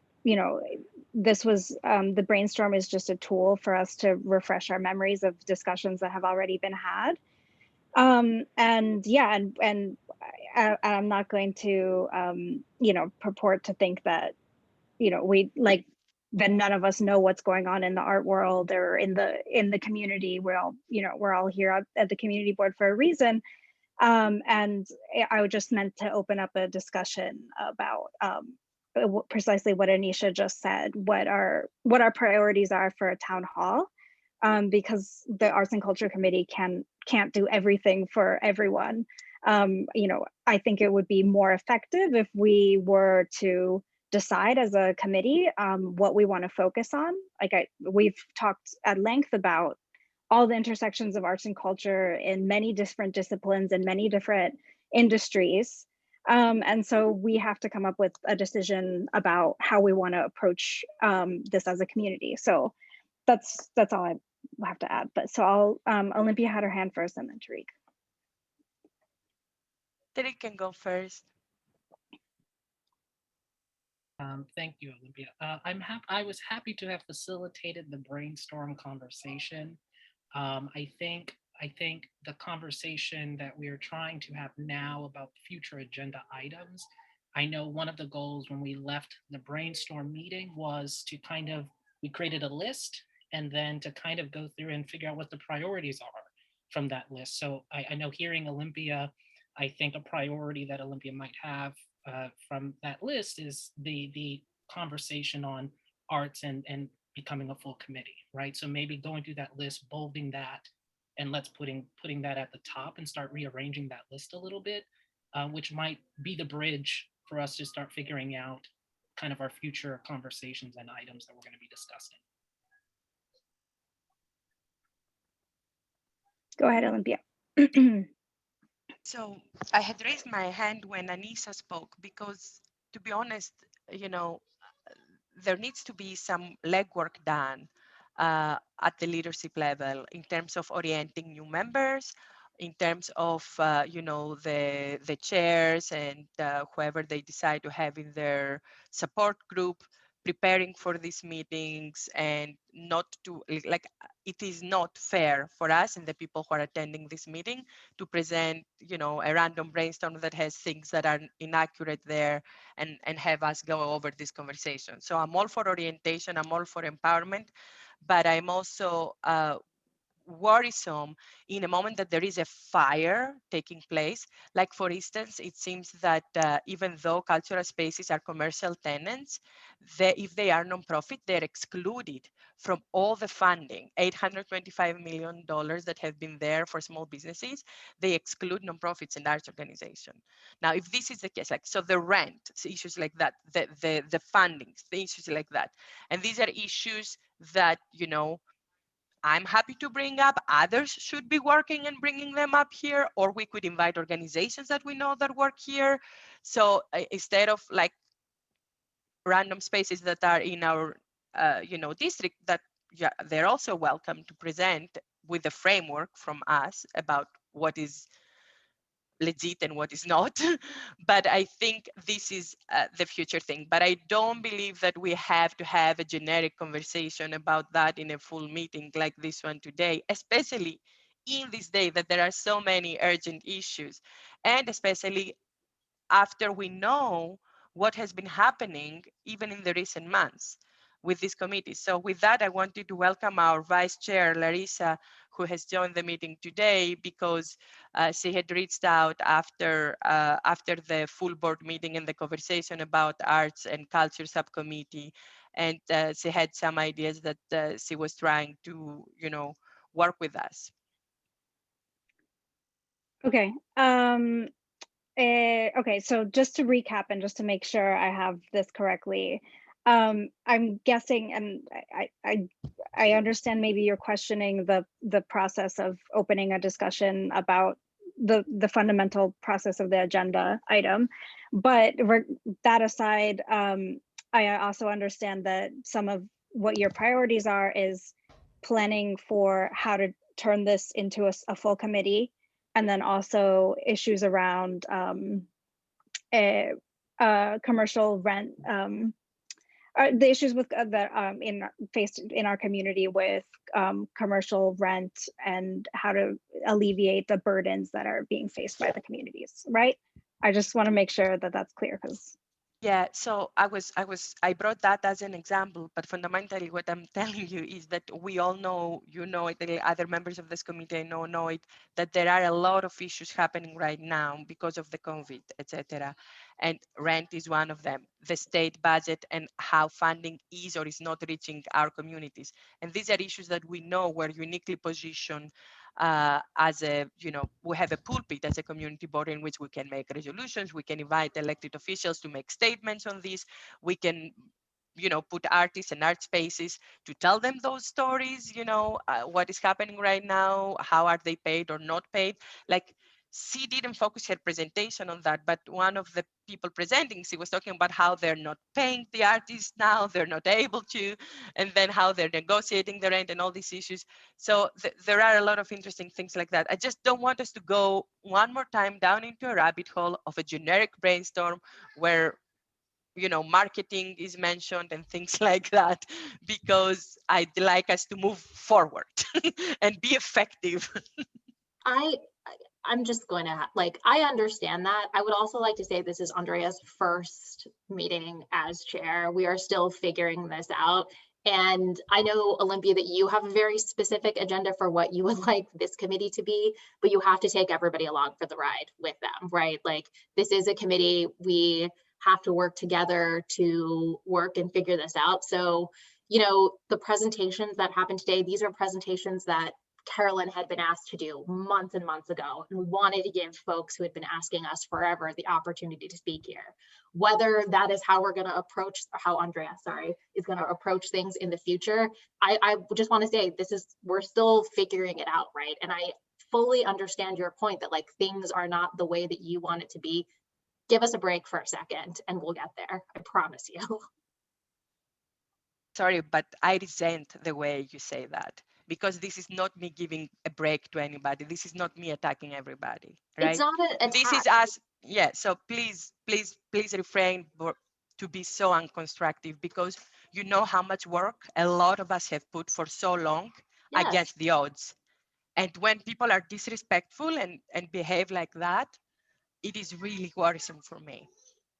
this was the brainstorm is just a tool for us to refresh our memories of discussions that have already been had. And yeah, and I'm not going to purport to think that then none of us know what's going on in the art world or in the community. We're all here at the community board for a reason. And I just meant to open up a discussion about precisely what Anisha just said, what our priorities are for a town hall, because the Arts and Culture Committee can't do everything for everyone. I think it would be more effective if we were to decide as a committee what we want to focus on. We've talked at length about all the intersections of arts and culture in many different disciplines and many different industries. And so we have to come up with a decision about how we want to approach this as a community. So that's all I have to add. But so Olympia had her hand first, and then Tariq. Tariq can go first. Thank you, Olympia. I was happy to have facilitated the brainstorm conversation. I think the conversation that we are trying to have now about future agenda items, I know one of the goals when we left the brainstorm meeting was to we created a list and then to kind of go through and figure out what the priorities are from that list. So I know hearing Olympia, I think a priority that Olympia might have from that list is the conversation on arts and becoming a full committee, right? So maybe going through that list, bolding that, and let's putting that at the top and start rearranging that list a little bit, which might be the bridge for us to start figuring out kind of our future conversations and items that we're going to be discussing. Go ahead, Olympia. So I had raised my hand when Anisha spoke because, to be honest, there needs to be some legwork done at the leadership level in terms of orienting new members, in terms of the chairs and whoever they decide to have in their support group, preparing for these meetings, and not to it is not fair for us and the people who are attending this meeting to present a random brainstorm that has things that are inaccurate there and have us go over this conversation. So I'm all for orientation, I'm all for empowerment, but I'm also worrisome in a moment that there is a fire taking place. Like, for instance, it seems that even though cultural spaces are commercial tenants, if they are nonprofit, they're excluded from all the funding. $825 million that have been there for small businesses, they exclude nonprofits and arts organizations. Now, if this is the case, so the rent, issues like that, the fundings, the issues like that, and these are issues that, I'm happy to bring up. Others should be working and bringing them up here, or we could invite organizations that we know that work here. So instead of random spaces that are in our, district, that they're also welcome to present with the framework from us about what is legit and what is not. But I think this is the future thing. But I don't believe that we have to have a generic conversation about that in a full meeting like this one today, especially in this day that there are so many urgent issues, and especially after we know what has been happening even in the recent months. with this committee. So with that, I wanted to welcome our Vice Chair, Larissa, who has joined the meeting today because she had reached out after the full board meeting and the conversation about Arts and Culture Subcommittee. And she had some ideas that she was trying to, work with us. Okay. Okay, so just to recap and just to make sure I have this correctly, I'm guessing, and I understand maybe you're questioning the process of opening a discussion about the fundamental process of the agenda item, but that aside, I also understand that some of what your priorities are is planning for how to turn this into a full committee, and then also issues around commercial rent, the issues with faced in our community with commercial rent and how to alleviate the burdens that are being faced by the communities, right? I just want to make sure that that's clear, because yeah, so I brought that as an example, but fundamentally what I'm telling you is that we all know, it, the other members of this committee know it, that there are a lot of issues happening right now because of the COVID, etc. And rent is one of them, the state budget and how funding is or is not reaching our communities. And these are issues that we know we're uniquely positioned as a, we have a pulpit as a community board in which we can make resolutions, we can invite elected officials to make statements on this, we can, put artists and art spaces to tell them those stories, what is happening right now, how are they paid or not paid. Like, she didn't focus her presentation on that, but one of the people presenting, she was talking about how they're not paying the artists now, they're not able to, and then how they're negotiating the rent and all these issues. So there are a lot of interesting things like that. I just don't want us to go one more time down into a rabbit hole of a generic brainstorm where, marketing is mentioned and things like that, because I'd like us to move forward and be effective. I'm just going to I understand that. I would also like to say this is Andrea's first meeting as chair. We are still figuring this out. And I know, Olympia, that you have a very specific agenda for what you would like this committee to be, but you have to take everybody along for the ride with them, right? Like, this is a committee. We have to work together to work and figure this out. So, the presentations that happened today, these are presentations that Carolyn had been asked to do months and months ago, and we wanted to give folks who had been asking us forever the opportunity to speak here. Whether that is how we're going to approach, how Andrea, is going to approach things in the future, I just want to say we're still figuring it out, right? And I fully understand your point that things are not the way that you want it to be. Give us a break for a second and we'll get there. I promise you. Sorry, but I resent the way you say that, because this is not me giving a break to anybody. This is not me attacking everybody, right? It's not an attack. This is us. Yeah. So please refrain to be so unconstructive, because you know how much work a lot of us have put for so long against the odds. And when people are disrespectful and behave like that, it is really worrisome for me,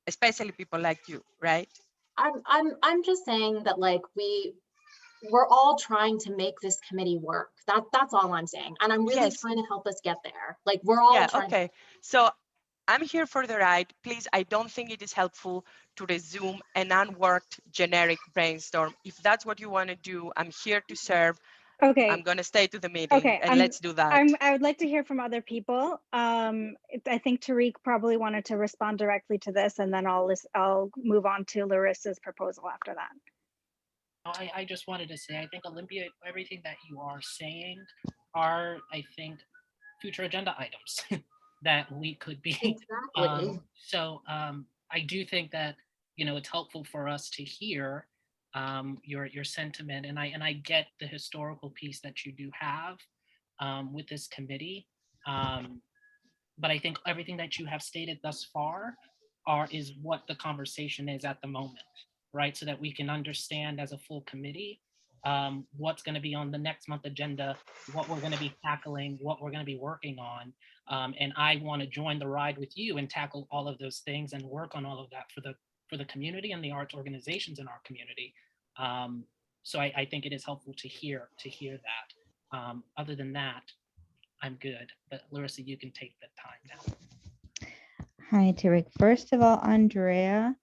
especially people like you, right? I'm just saying that we're all trying to make this committee work. That's all I'm saying. And I'm really trying to help us get there. We're all trying. Okay. So I'm here for the ride. Please, I don't think it is helpful to resume an unworked generic brainstorm. If that's what you want to do, I'm here to serve. Okay. I'm going to stay to the meeting, and let's do that. I would like to hear from other people. I think Tariq probably wanted to respond directly to this, and then I'll move on to Larissa's proposal after that. I just wanted to say, I think, Olympia, everything that you are saying are, I think, future agenda items that we could be. Exactly. I do think that, it's helpful for us to hear your sentiment, and I get the historical piece that you do have with this committee. But I think everything that you have stated thus far is what the conversation is at the moment, right? So that we can understand as a full committee what's going to be on the next month agenda, what we're going to be tackling, what we're going to be working on. And I want to join the ride with you and tackle all of those things and work on all of that for the community and the arts organizations in our community. So I think it is helpful to hear that. Other than that, I'm good. But Larissa, you can take the time now. Hi, Tarek. First of all, Andrea,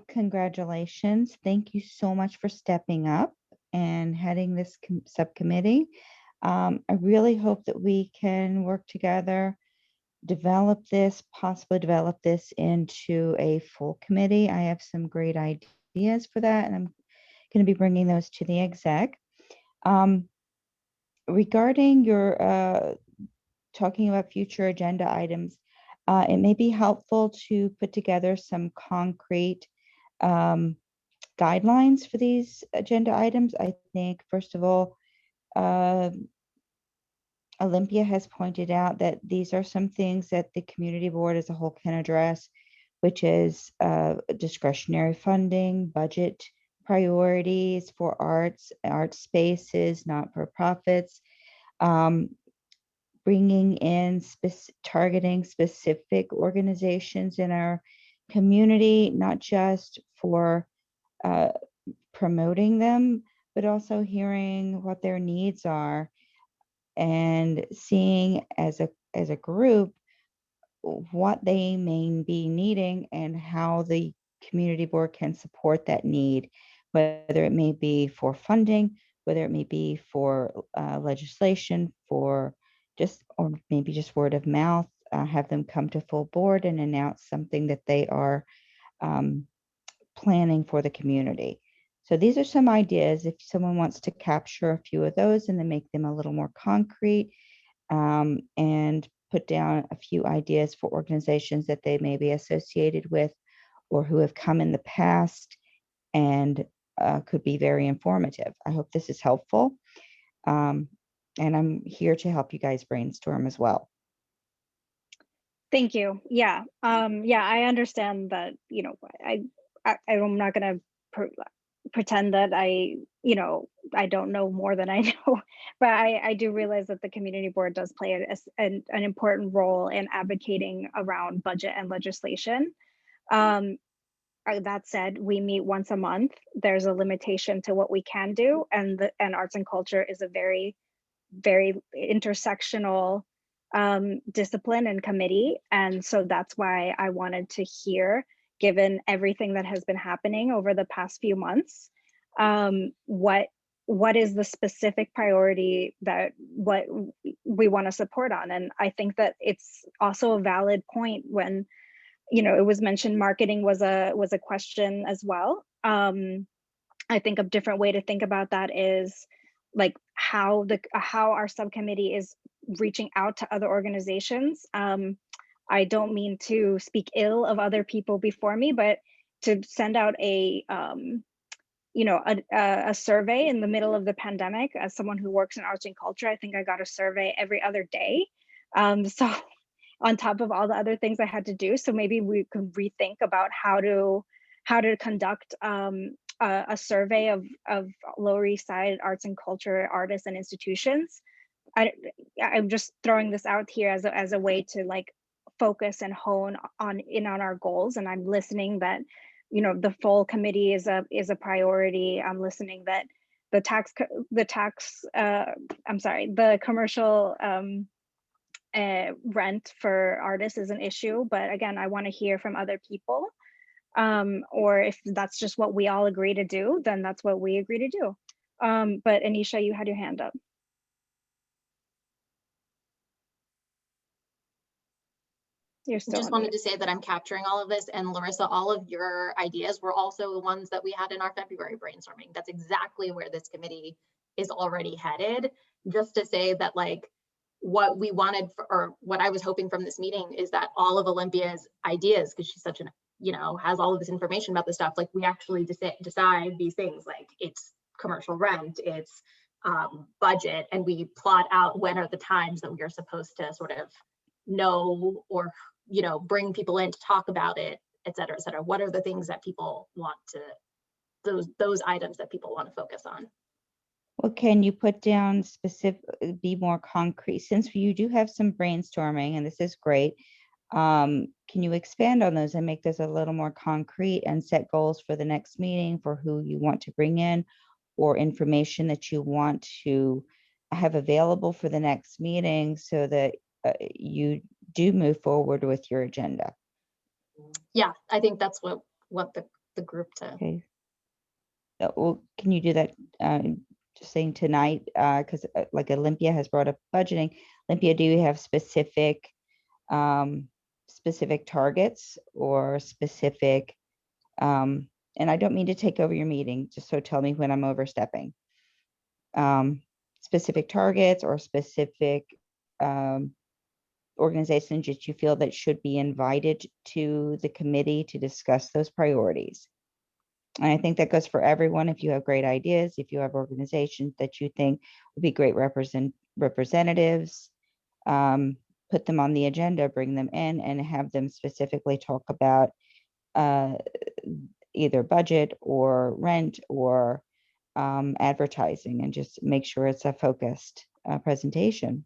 congratulations. Thank you so much for stepping up and heading this subcommittee. I really hope that we can work together, possibly develop this into a full committee. I have some great ideas for that, and I'm going to be bringing those to the exec. Regarding your talking about future agenda items, it may be helpful to put together some concrete guidelines for these agenda items. I think, first of all, Olympia has pointed out that these are some things that the community board as a whole can address, which is discretionary funding, budget priorities for art spaces, not-for-profits, bringing in targeting specific organizations in our community, not just for promoting them, but also hearing what their needs are and seeing as a group what they may be needing and how the community board can support that need, whether it may be for funding, whether it may be for legislation, or maybe just word of mouth, have them come to full board and announce something that they are planning for the community. So these are some ideas. If someone wants to capture a few of those and then make them a little more concrete, and put down a few ideas for organizations that they may be associated with or who have come in the past and could be very informative. I hope this is helpful. And I'm here to help you guys brainstorm as well. Thank you. Yeah. Yeah, I understand that, I'm not going to pretend that I don't know more than I know, but I do realize that the community board does play an important role in advocating around budget and legislation. That said, we meet once a month. There's a limitation to what we can do, and arts and culture is a very, very intersectional discipline and committee. And so that's why I wanted to hear, given everything that has been happening over the past few months, what is the specific priority that what we want to support on. And I think that it's also a valid point when, it was mentioned marketing was a question as well. I think a different way to think about that is like how our subcommittee is reaching out to other organizations. I don't mean to speak ill of other people before me, but to send out a survey in the middle of the pandemic, as someone who works in arts and culture, I think I got a survey every other day. So on top of all the other things I had to do. So maybe we could rethink about how to conduct a survey of Lower East Side arts and culture artists and institutions. I'm just throwing this out here as a way to like focus and hone on our goals. And I'm listening that, the full committee is a priority. I'm listening that the commercial rent for artists is an issue. But again, I want to hear from other people. Or if that's just what we all agree to do, then that's what we agree to do. But Anisha, you had your hand up. I just wanted to say that I'm capturing all of this, and Larissa, all of your ideas were also the ones that we had in our February brainstorming. That's exactly where this committee is already headed. Just to say that like what we wanted or what I was hoping from this meeting is that all of Olympia's ideas, because she's such an, has all of this information about this stuff, like we actually decide these things, like it's commercial rent, it's budget, and we plot out when are the times that we are supposed to sort of know or bring people in to talk about it, et cetera, et cetera. What are the things that people want to, those items that people want to focus on? Well, can you put down be more concrete, since you do have some brainstorming, and this is great. Can you expand on those and make this a little more concrete and set goals for the next meeting for who you want to bring in or information that you want to have available for the next meeting so that you do move forward with your agenda? Yeah, I think that's what the group to. Okay. Well, can you do that? Just saying tonight, because like Olympia has brought up budgeting. Olympia, do you have specific targets or specific, and I don't mean to take over your meeting, just so tell me when I'm overstepping. Specific targets or specific organizations that you feel that should be invited to the committee to discuss those priorities. And I think that goes for everyone. If you have great ideas, if you have organizations that you think would be great representatives, put them on the agenda, bring them in and have them specifically talk about either budget or rent or advertising, and just make sure it's a focused presentation.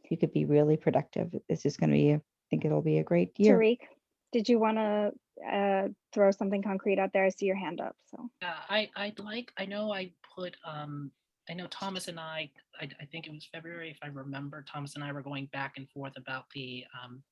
You could be really productive. This is going to be, I think it'll be a great year. Tariq, did you want to throw something concrete out there? I see your hand up. So I know I put I know Thomas and I think it was February, if I remember, Thomas and I were going back and forth about the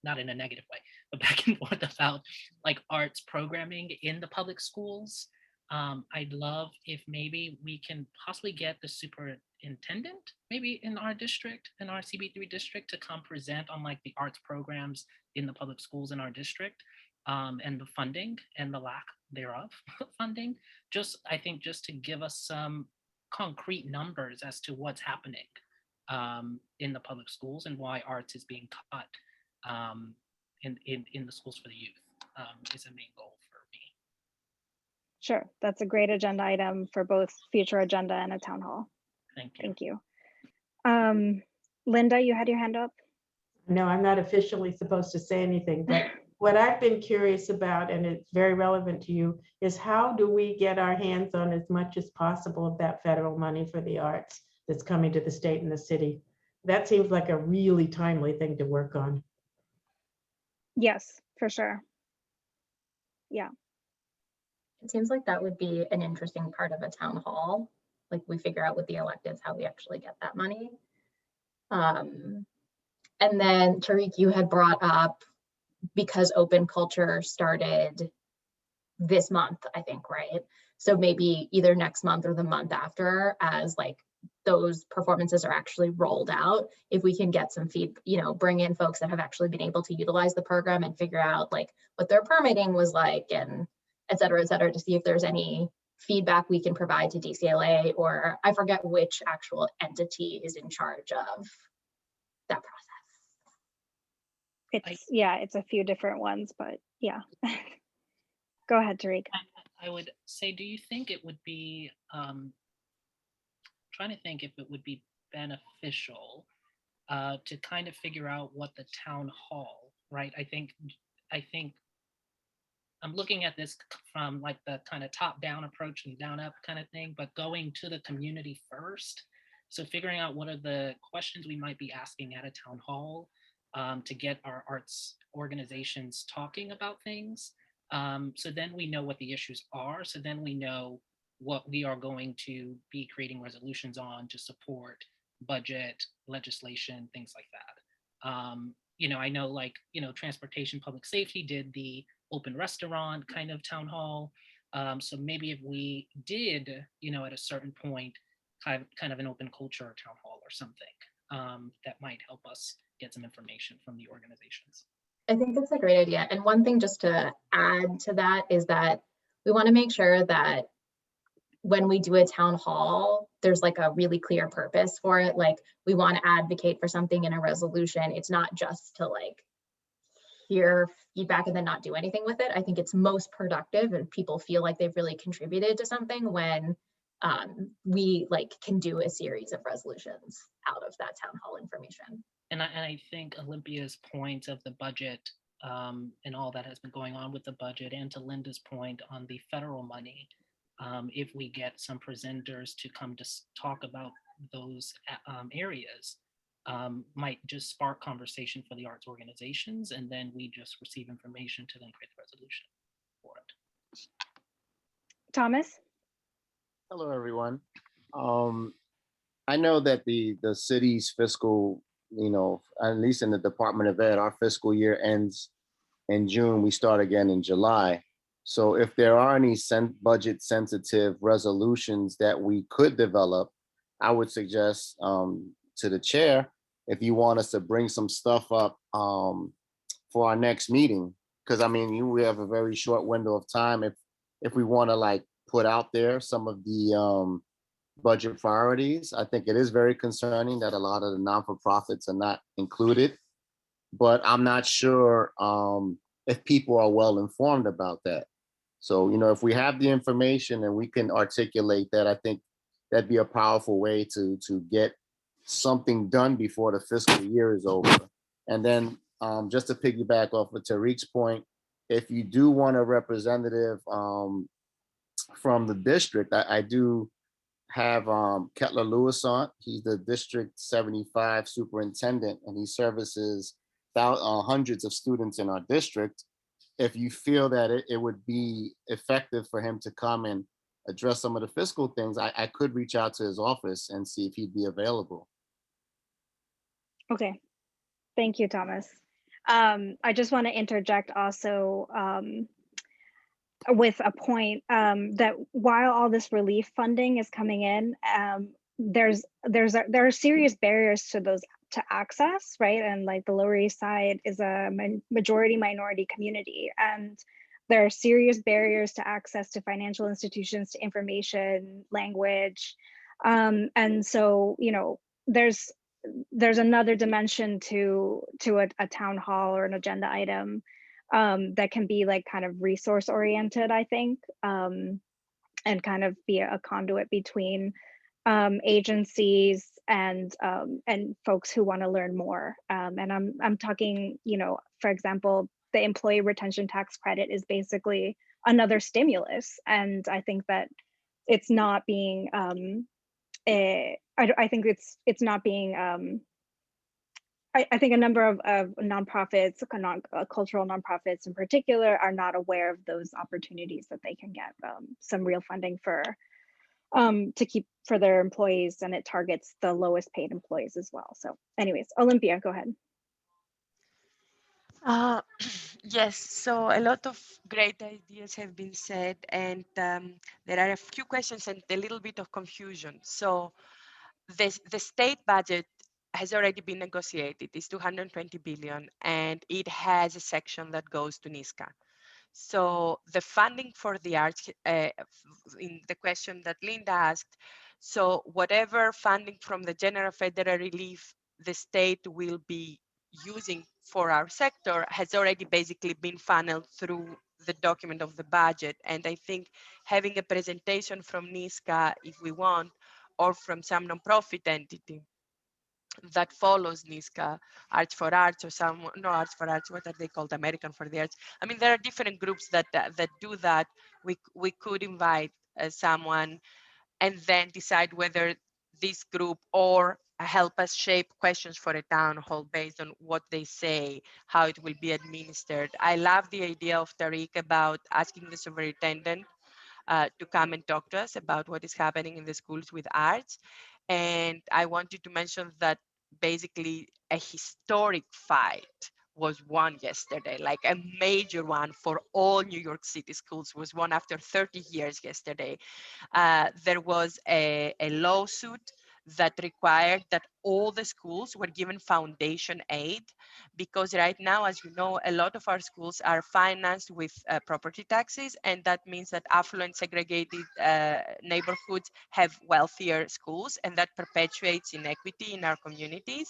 not in a negative way, but back and forth about like arts programming in the public schools. I'd love if maybe we can possibly get the superintendent maybe in our district, in our CB3 district, to come present on like the arts programs in the public schools in our district, and the funding and the lack thereof funding. I think just to give us some concrete numbers as to what's happening in the public schools and why arts is being cut in the schools for the youth is a main goal for me. sure, that's a great agenda item for both future agenda and a town hall. Thank you. Thank you. Linda, you had your hand up. No, I'm not officially supposed to say anything, but what I've been curious about, and it's very relevant to you, is how do we get our hands on as much as possible of that federal money for the arts that's coming to the state and the city? That seems like a really timely thing to work on. Yes, for sure. Yeah. It seems like that would be an interesting part of a town hall. Like we figure out with the electives how we actually get that money. And then Tariq, you had brought up, because open culture started this month, I think, right? So maybe either next month or the month after, as like those performances are actually rolled out, if we can get some bring in folks that have actually been able to utilize the program and figure out like what their permitting was like, and et cetera, to see if there's any feedback we can provide to DCLA, or I forget which actual entity is in charge of that process. It's a few different ones, but yeah. Go ahead, Tariq. I would say, do you think it would be, trying to think if it would be beneficial to kind of figure out what the town hall, right? I think I'm looking at this from like the kind of top down approach and down up kind of thing, but going to the community first. So figuring out what are the questions we might be asking at a town hall to get our arts organizations talking about things. So then we know what the issues are. So then we know what we are going to be creating resolutions on to support budget, legislation, things like that. I know like, transportation, public safety did the open restaurant kind of town hall. So maybe if we did, at a certain point, kind of an open culture town hall or something, that might help us get some information from the organizations. I think that's a great idea. And one thing just to add to that is that we want to make sure that when we do a town hall, there's like a really clear purpose for it. Like we want to advocate for something in a resolution. It's not just to like hear feedback and then not do anything with it. I think it's most productive and people feel like they've really contributed to something when we like can do a series of resolutions out of that town hall information. And I think Olympia's point of the budget and all that has been going on with the budget, and to Linda's point on the federal money, if we get some presenters to come to talk about those areas, might just spark conversation for the arts organizations, and then we just receive information to then create the resolution for it. Thomas? Hello, everyone. I know that the city's fiscal, at least in the Department of Ed, our fiscal year ends in June. We start again in July. So if there are any budget sensitive resolutions that we could develop, I would suggest to the chair, if you want us to bring some stuff up for our next meeting, because I mean, we have a very short window of time. If we want to like put out there some of the budget priorities, I think it is very concerning that a lot of the non-for-profits are not included, but I'm not sure if people are well informed about that. So, if we have the information and we can articulate that, I think that'd be a powerful way to get something done before the fiscal year is over. And then just to piggyback off of Tariq's point, if you do want a representative from the district, I do have Kettler Lewis on. He's the District 75 superintendent, and he services hundreds of students in our district. If you feel that it would be effective for him to come and address some of the fiscal things, I could reach out to his office and see if he'd be available. Okay, thank you, Thomas. I just want to interject also with a point that while all this relief funding is coming in, there are serious barriers to those to access, right? And like the Lower East Side is a majority minority community, and there are serious barriers to access to financial institutions, to information, language, and so there's another dimension to a town hall or an agenda item that can be like kind of resource oriented, I think, and kind of be a conduit between agencies and folks who want to learn more. And I'm talking, for example, the employee retention tax credit is basically another stimulus, and I think that it's not being I think it's not being I think a number of nonprofits, cultural nonprofits in particular, are not aware of those opportunities that they can get some real funding for to keep for their employees, and it targets the lowest paid employees as well. So anyways, Olympia, go ahead. Yes, so a lot of great ideas have been said, and there are a few questions and a little bit of confusion. So the state budget has already been negotiated. It's 220 billion, and it has a section that goes to NYSCA. So the funding for the arts, in the question that Linda asked, so whatever funding from the general federal relief the state will be using for our sector has already basically been funneled through the document of the budget. And I think having a presentation from NYSCA, if we want, or from some nonprofit entity that follows NYSCA, Arts for Arts, or some, no, Arts for Arts, what are they called, American for the Arts? I mean, there are different groups that do that. We could invite someone and then decide whether this group or help us shape questions for a town hall based on what they say, how it will be administered. I love the idea of Tariq about asking the superintendent to come and talk to us about what is happening in the schools with arts. And I wanted to mention that basically a historic fight was won yesterday, like a major one for all New York City schools was won after 30 years yesterday. There was a lawsuit that required that all the schools were given foundation aid, because right now, as you know, a lot of our schools are financed with property taxes, and that means that affluent segregated neighborhoods have wealthier schools, and that perpetuates inequity in our communities.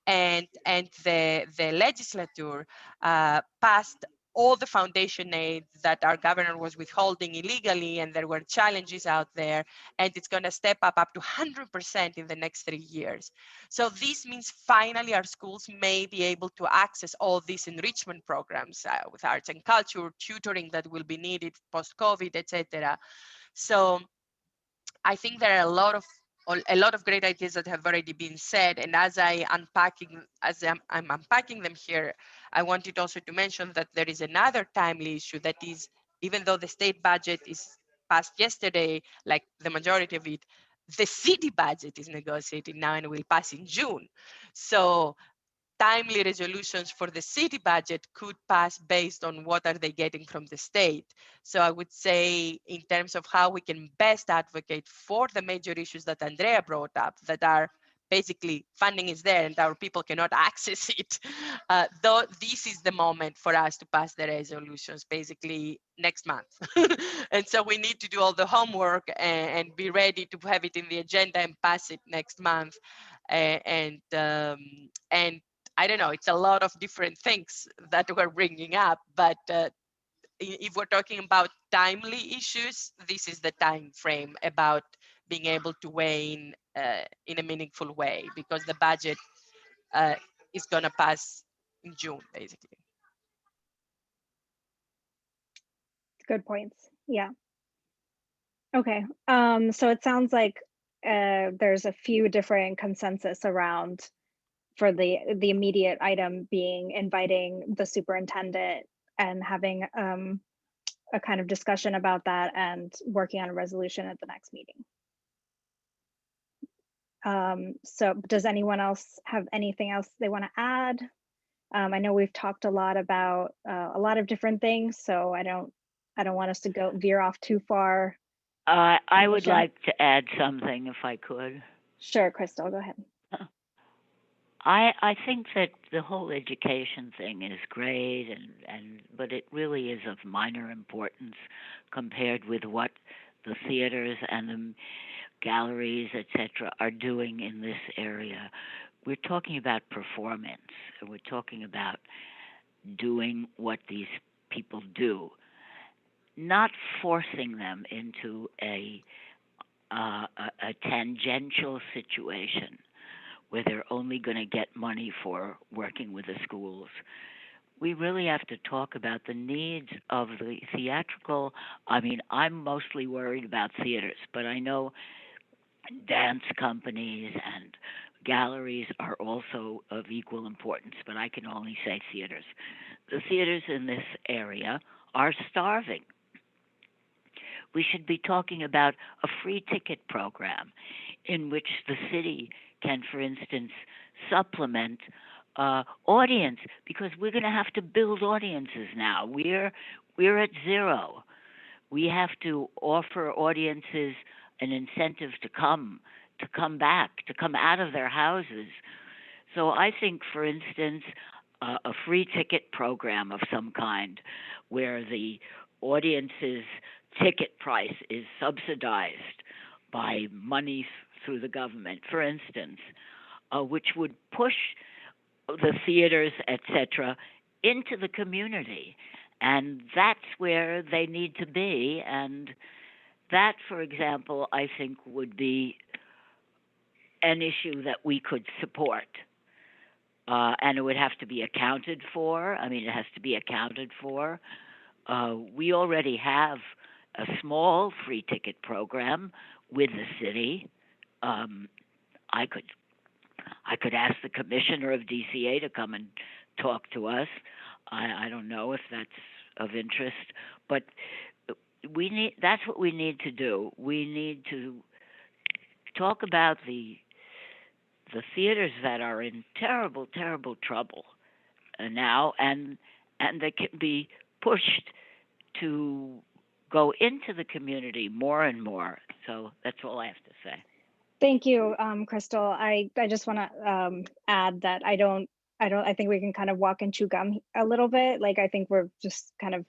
And the legislature passed all the foundation aid that our governor was withholding illegally, and there were challenges out there, and it's going to step up to 100% in the next 3 years. So this means finally our schools may be able to access all these enrichment programs with arts and culture, tutoring that will be needed post-COVID, etc. So I think there are a lot of a lot of great ideas that have already been said. And as I'm unpacking them here, I wanted also to mention that there is another timely issue that is, even though the state budget is passed yesterday, like the majority of it, the city budget is negotiated now and will pass in June. So timely resolutions for the city budget could pass based on what are they getting from the state. So I would say in terms of how we can best advocate for the major issues that Andrea brought up, that are basically funding is there and our people cannot access it, though this is the moment for us to pass the resolutions basically next month. And so we need to do all the homework and be ready to have it in the agenda and pass it next month. And I don't know, it's a lot of different things that we're bringing up, but if we're talking about timely issues, this is the time frame about being able to weigh in a meaningful way, because the budget is going to pass in June, basically. Good points. Yeah. Okay. So it sounds like there's a few different consensus around for the immediate item being inviting the superintendent and having a kind of discussion about that and working on a resolution at the next meeting. So does anyone else have anything else they want to add? I know we've talked a lot about a lot of different things, so I don't want us to veer off too far. I would like to add something if I could. Sure, Crystal, go ahead. I think that the whole education thing is great, but it really is of minor importance compared with what the theaters and the galleries, etc., are doing in this area. We're talking about performance, and we're talking about doing what these people do, not forcing them into a tangential situation where they're only going to get money for working with the schools. We really have to talk about the needs of the theatrical. I mean, I'm mostly worried about theaters, but I know dance companies and galleries are also of equal importance, but I can only say theaters. The theaters in this area are starving. We should be talking about a free ticket program in which the city can, for instance, supplement audience, because we're going to have to build audiences now. We're at zero. We have to offer audiences an incentive to come back, to come out of their houses. So I think, for instance, a free ticket program of some kind where the audience's ticket price is subsidized by money through the government, for instance, which would push the theaters, etc., into the community. And that's where they need to be. And that, for example, I think would be an issue that we could support. And it would have to be accounted for. I mean, it has to be accounted for. We already have a small free ticket program with the city. I could ask the commissioner of DCA to come and talk to us. I don't know if that's of interest, but that's what we need to do. We need to talk about the theaters that are in terrible, terrible trouble now, and they can be pushed to go into the community more and more. So that's all I have to say. Thank you, Crystal. I just want to add that I think we can kind of walk and chew gum a little bit. Like, I think we're just kind of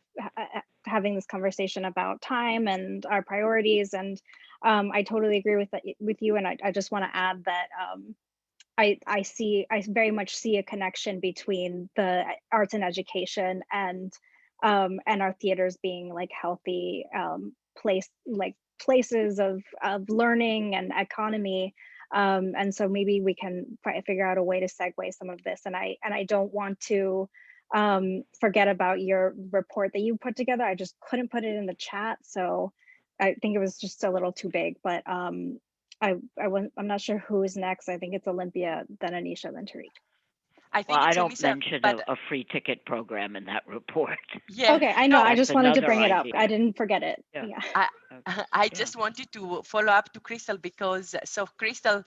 having this conversation about time and our priorities, and I totally agree with you. And I just want to add that I very much see a connection between the arts and education and our theaters being like healthy places of learning and economy. And so maybe we can figure out a way to segue some of this. And I don't want to forget about your report that you put together. I just couldn't put it in the chat, so I think it was just a little too big. But I'm not sure who is next. I think it's Olympia, then Anisha, then Tariq. I Well, think I it's don't Anissa, mention but a free ticket program in that report. yeah, Okay, I know. no, I That's just wanted to another bring it up. I idea. didn't forget it. Yeah. Yeah. I, Okay. I Yeah. just wanted to follow up to Crystal because, so Crystal,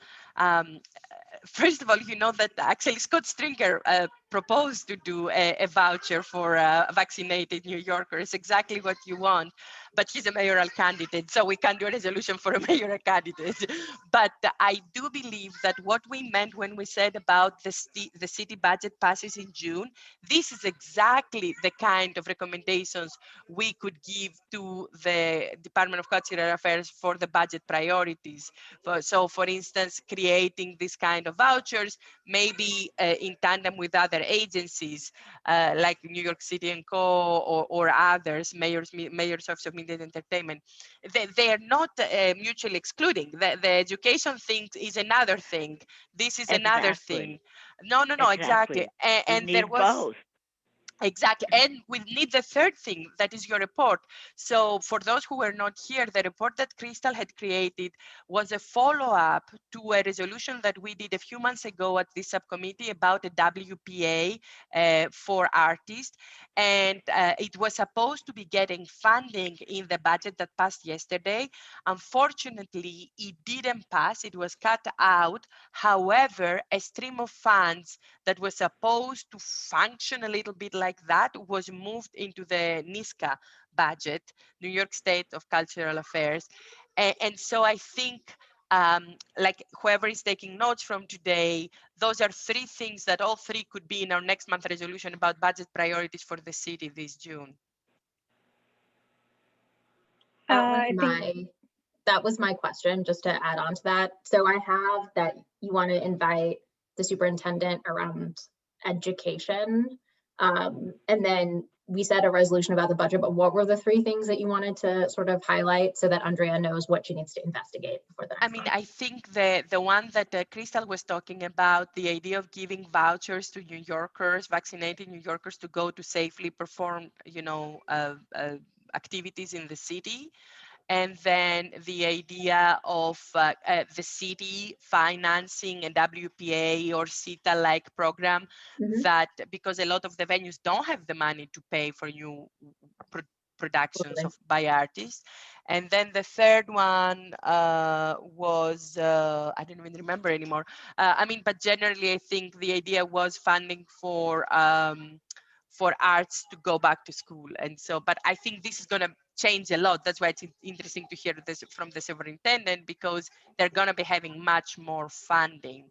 first of all, you know that actually Scott Stringer proposed to do a voucher for vaccinated New Yorkers, exactly what you want, but he's a mayoral candidate, so we can't do a resolution for a mayoral candidate. But I do believe that what we meant when we said about the city budget passes in June, this is exactly the kind of recommendations we could give to the Department of Cultural Affairs for the budget priorities. So for instance, creating this kind of vouchers, maybe in tandem with other agencies like New York City and Co. or others, Mayor's Office of Media and Entertainment. They are not mutually excluding. The education thing is another thing. This is another thing. No, exactly. And there was both. Exactly. And we need the third thing, that is your report. So for those who were not here, the report that Crystal had created was a follow-up to a resolution that we did a few months ago at the subcommittee about a WPA for artists. And it was supposed to be getting funding in the budget that passed yesterday. Unfortunately, it didn't pass. It was cut out. However, a stream of funds that was supposed to function a little bit like that was moved into the NISCA budget, New York State of Cultural Affairs. And so I think like whoever is taking notes from today, those are three things that all three could be in our next month resolution about budget priorities for the city this June. That was my question, just to add on to that. So I have that you want to invite the superintendent around education. And then we said a resolution about the budget, but what were the three things that you wanted to sort of highlight so that Andrea knows what she needs to investigate before the next month? I think the one that Crystal was talking about, the idea of giving vouchers to New Yorkers, vaccinated New Yorkers to go to safely perform, activities in the city. And then the idea of the city financing a WPA or CETA-like program that, because a lot of the venues don't have the money to pay for new productions by artists. And then the third one was, I don't even remember anymore. But generally I think the idea was funding for arts to go back to school. And so, but I think this is going to change a lot. That's why it's interesting to hear this from the superintendent, because they're going to be having much more funding.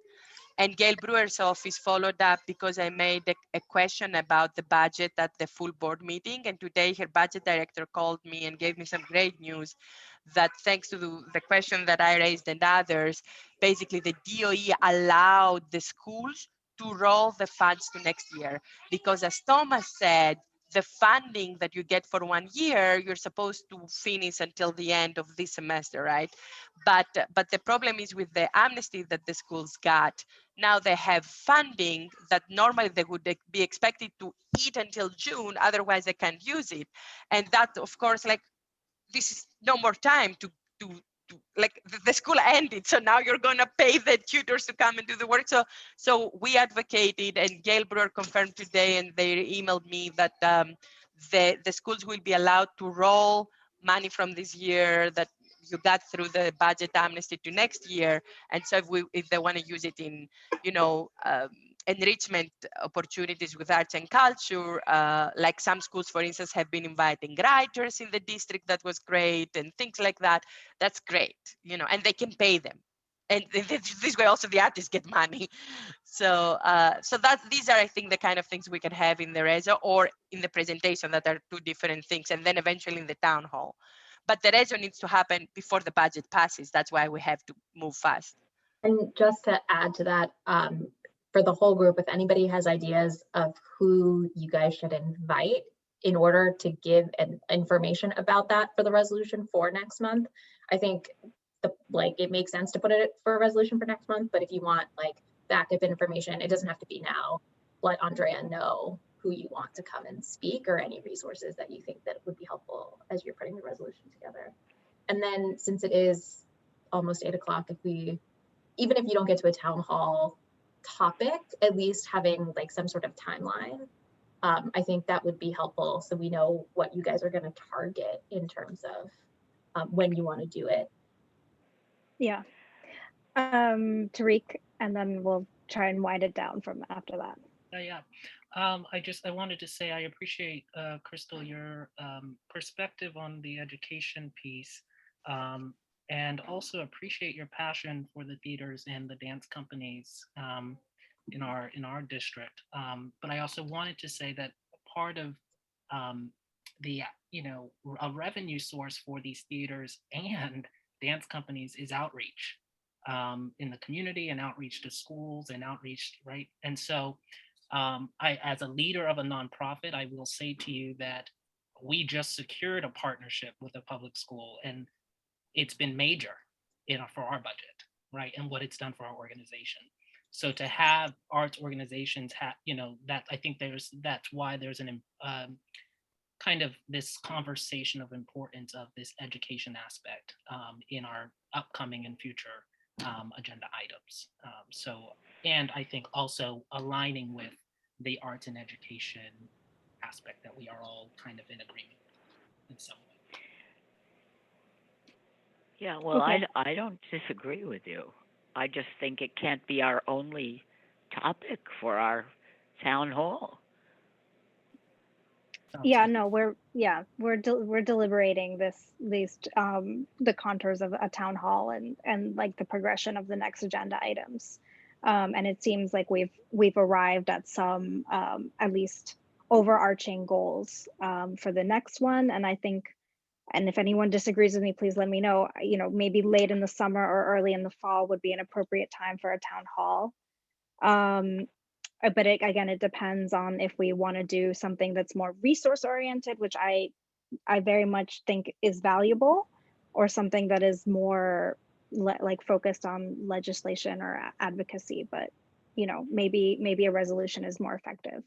And Gail Brewer's office followed up because I made a question about the budget at the full board meeting. And today her budget director called me and gave me some great news that thanks to the question that I raised and others, basically the DOE allowed the schools to roll the funds to next year. Because as Thomas said, the funding that you get for 1 year, you're supposed to finish until the end of this semester, right? But the problem is with the amnesty that the schools got, now they have funding that normally they would be expected to eat until June, otherwise they can't use it. And that, of course, like, this is no more time to like the school ended, so now you're going to pay the tutors to come and do the work. So we advocated, and Gail Brewer confirmed today, and they emailed me that the schools will be allowed to roll money from this year that you got through the budget amnesty to next year. And so if they want to use it in, enrichment opportunities with arts and culture, like some schools, for instance, have been inviting writers in the district. That was great, and things like that. That's great, and they can pay them. And this way also the artists get money. So these are, I think, the kind of things we can have in the reso or in the presentation, that are two different things, and then eventually in the town hall. But the reso needs to happen before the budget passes. That's why we have to move fast. And just to add to that, for the whole group, if anybody has ideas of who you guys should invite in order to give information about that for the resolution for next month, I think it makes sense to put it for a resolution for next month. But if you want backup information, it doesn't have to be now. Let Andrea know who you want to come and speak, or any resources that you think that would be helpful as you're putting the resolution together. And then, since it is almost 8 o'clock, even if you don't get to a town hall topic, at least having like some sort of timeline, I think that would be helpful, so we know what you guys are going to target in terms of when you want to do it. Yeah. Tariq, and then we'll try and wind it down from after that. Yeah. I wanted to say I appreciate, Crystal, your perspective on the education piece, and also appreciate your passion for the theaters and the dance companies in our district. But I also wanted to say that part of the a revenue source for these theaters and dance companies is outreach in the community, and outreach to schools, and outreach, right? And so as a leader of a nonprofit, I will say to you that we just secured a partnership with a public school, and it's been major for our budget, right? And what it's done for our organization. So to have arts organizations that I think that's why there's an kind of this conversation of importance of this education aspect in our upcoming and future agenda items. And I think also aligning with the arts and education aspect that we are all kind of in agreement with in some way. Yeah, well, Okay. I don't disagree with you. I just think it can't be our only topic for our town hall. Yeah, no, we're deliberating the contours of a town hall and like the progression of the next agenda items. And it seems like we've arrived at some at least overarching goals for the next one. And I think, and if anyone disagrees with me, please let me know. Maybe late in the summer or early in the fall would be an appropriate time for a town hall. But again, it depends on if we want to do something that's more resource oriented, which I very much think is valuable, or something that is more like focused on legislation or advocacy. But maybe a resolution is more effective.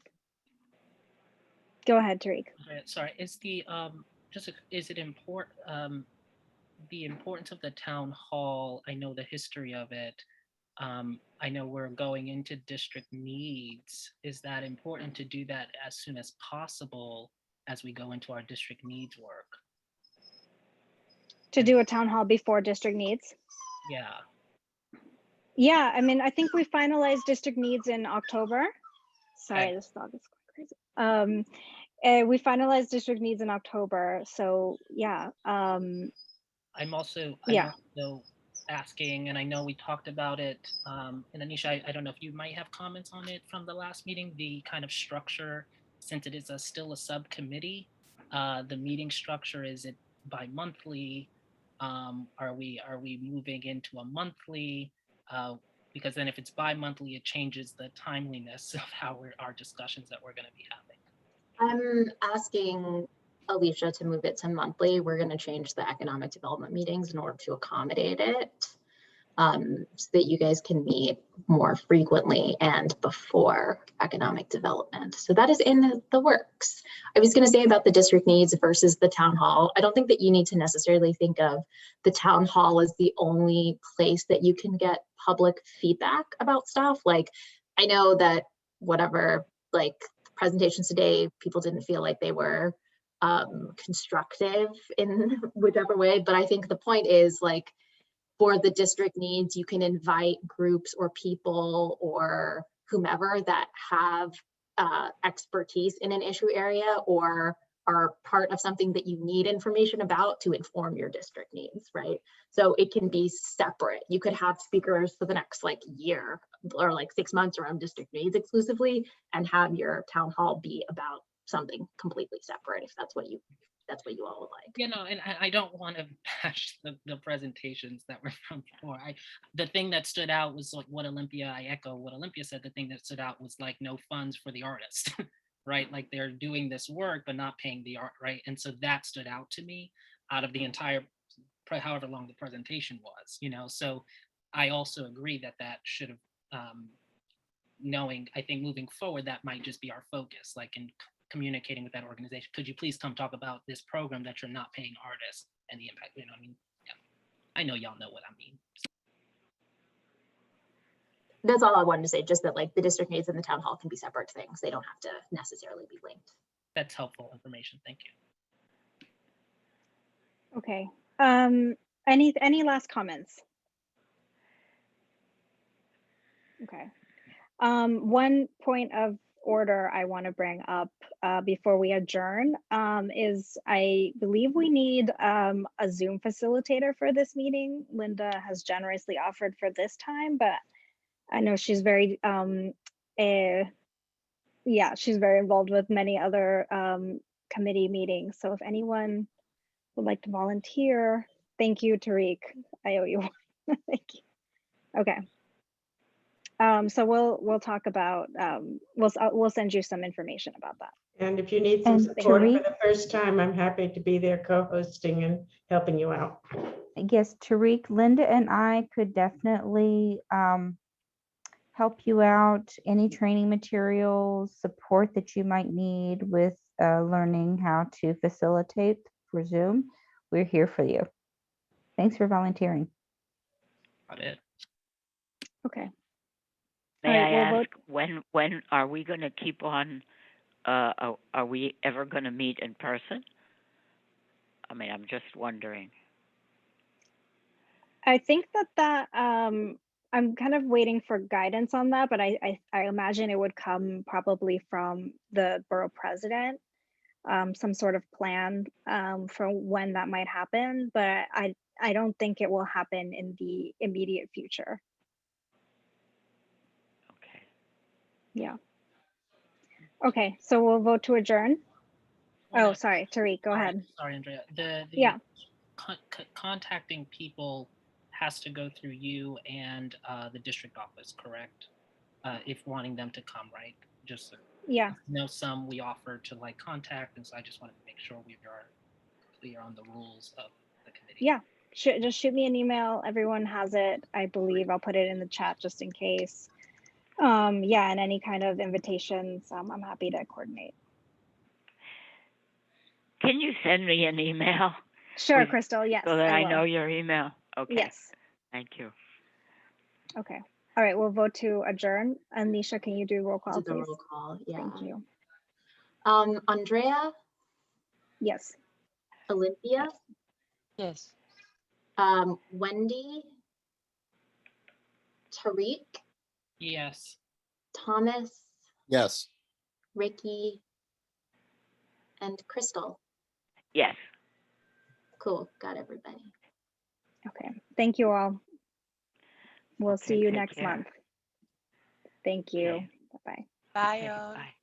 Go ahead, Tariq. Sorry, is it important, the importance of the town hall? I know the history of it. I know we're going into district needs. Is that important to do that as soon as possible as we go into our district needs work? To do a town hall before district needs? Yeah. Yeah, I mean, I think we finalized district needs in October. Sorry, Okay. this dog is going crazy. We finalized district needs in October, so yeah. I'm also asking, and I know we talked about it, and Anisha, I don't know if you might have comments on it from the last meeting, the kind of structure, since it is still a subcommittee, the meeting structure, is it bi-monthly? Are we moving into a monthly? Because then if it's bi-monthly, it changes the timeliness of how our discussions that we're going to be having. I'm asking Alicia to move it to monthly. We're going to change the economic development meetings in order to accommodate it, so that you guys can meet more frequently and before economic development. So that is in the works. I was going to say about the district needs versus the town hall. I don't think that you need to necessarily think of the town hall as the only place that you can get public feedback about stuff. Like, I know that whatever, like presentations today, people didn't feel like they were constructive in whichever way, but I think the point is, like, for the district needs, you can invite groups or people or whomever that have expertise in an issue area or are part of something that you need information about to inform your district needs, right? So it can be separate. You could have speakers for the next like year or like 6 months around district needs exclusively, and have your town hall be about something completely separate, if that's what you all would like. And I don't want to bash the presentations that were from before. The thing that stood out was like I echo what Olympia said. The thing that stood out was like no funds for the artist, right? Like they're doing this work, but not paying the art, right? And so that stood out to me out of the entire, however long the presentation was, So I also agree that should have, knowing, I think moving forward, that might just be our focus, like in communicating with that organization. Could you please come talk about this program that you're not paying artists and the impact? I know y'all know what I mean. That's all I wanted to say, just that like the district needs and the town hall can be separate things. They don't have to necessarily be linked. That's helpful information. Thank you. Okay. Any last comments? Okay. One point of order I want to bring up before we adjourn is I believe we need a Zoom facilitator for this meeting. Linda has generously offered for this time, but I know she's very, yeah, she's very involved with many other committee meetings. So if anyone would like to volunteer, thank you, Tariq. I owe you one. Thank you. Okay. So we'll talk about we'll send you some information about that. And if you need some And support for Tariq, the first time, I'm happy to be there co-hosting and helping you out. yes, Tariq, Linda and I could definitely help you out. Any training materials, support that you might need with learning how to facilitate for Zoom, we're here for you. Thanks for volunteering. Got it. Okay. May All right, I we'll ask, when are we going to keep on, are we ever going to meet in person? I mean, I'm just wondering. I think that I'm kind of waiting for guidance on that, but I imagine it would come probably from the borough president, some sort of plan for when that might happen, but I don't think it will happen in the immediate future. Okay. Yeah. Okay, so we'll vote to adjourn. Oh, sorry, Tariq, go ahead. Sorry, Andrea. The Yeah. Contacting people has to go through you and the district office, correct? If wanting them to come, right? Just so Yeah. I know some we offer to like contact, and so I just wanted to make sure we are clear on the rules of the committee. Yeah, just shoot me an email. Everyone has it, I believe. I'll put it in the chat just in case. Yeah, and any kind of invitations, I'm happy to coordinate. Can you send me an email? Sure, Crystal, yes. So that I will. know your email. Okay. Yes. Thank you. Okay. All right, we'll vote to adjourn. Anisha, can you do roll call, Do the please? roll call, yeah. Thank you. Andrea, Yes. Olympia, Yes. Wendy, Tariq, Yes. Thomas, Yes. Ricky, and Crystal. Yes. Cool, got everybody. Okay, thank you all. We'll see you take next care. month. Thank you. Okay. Bye-bye. Bye Okay, all. bye.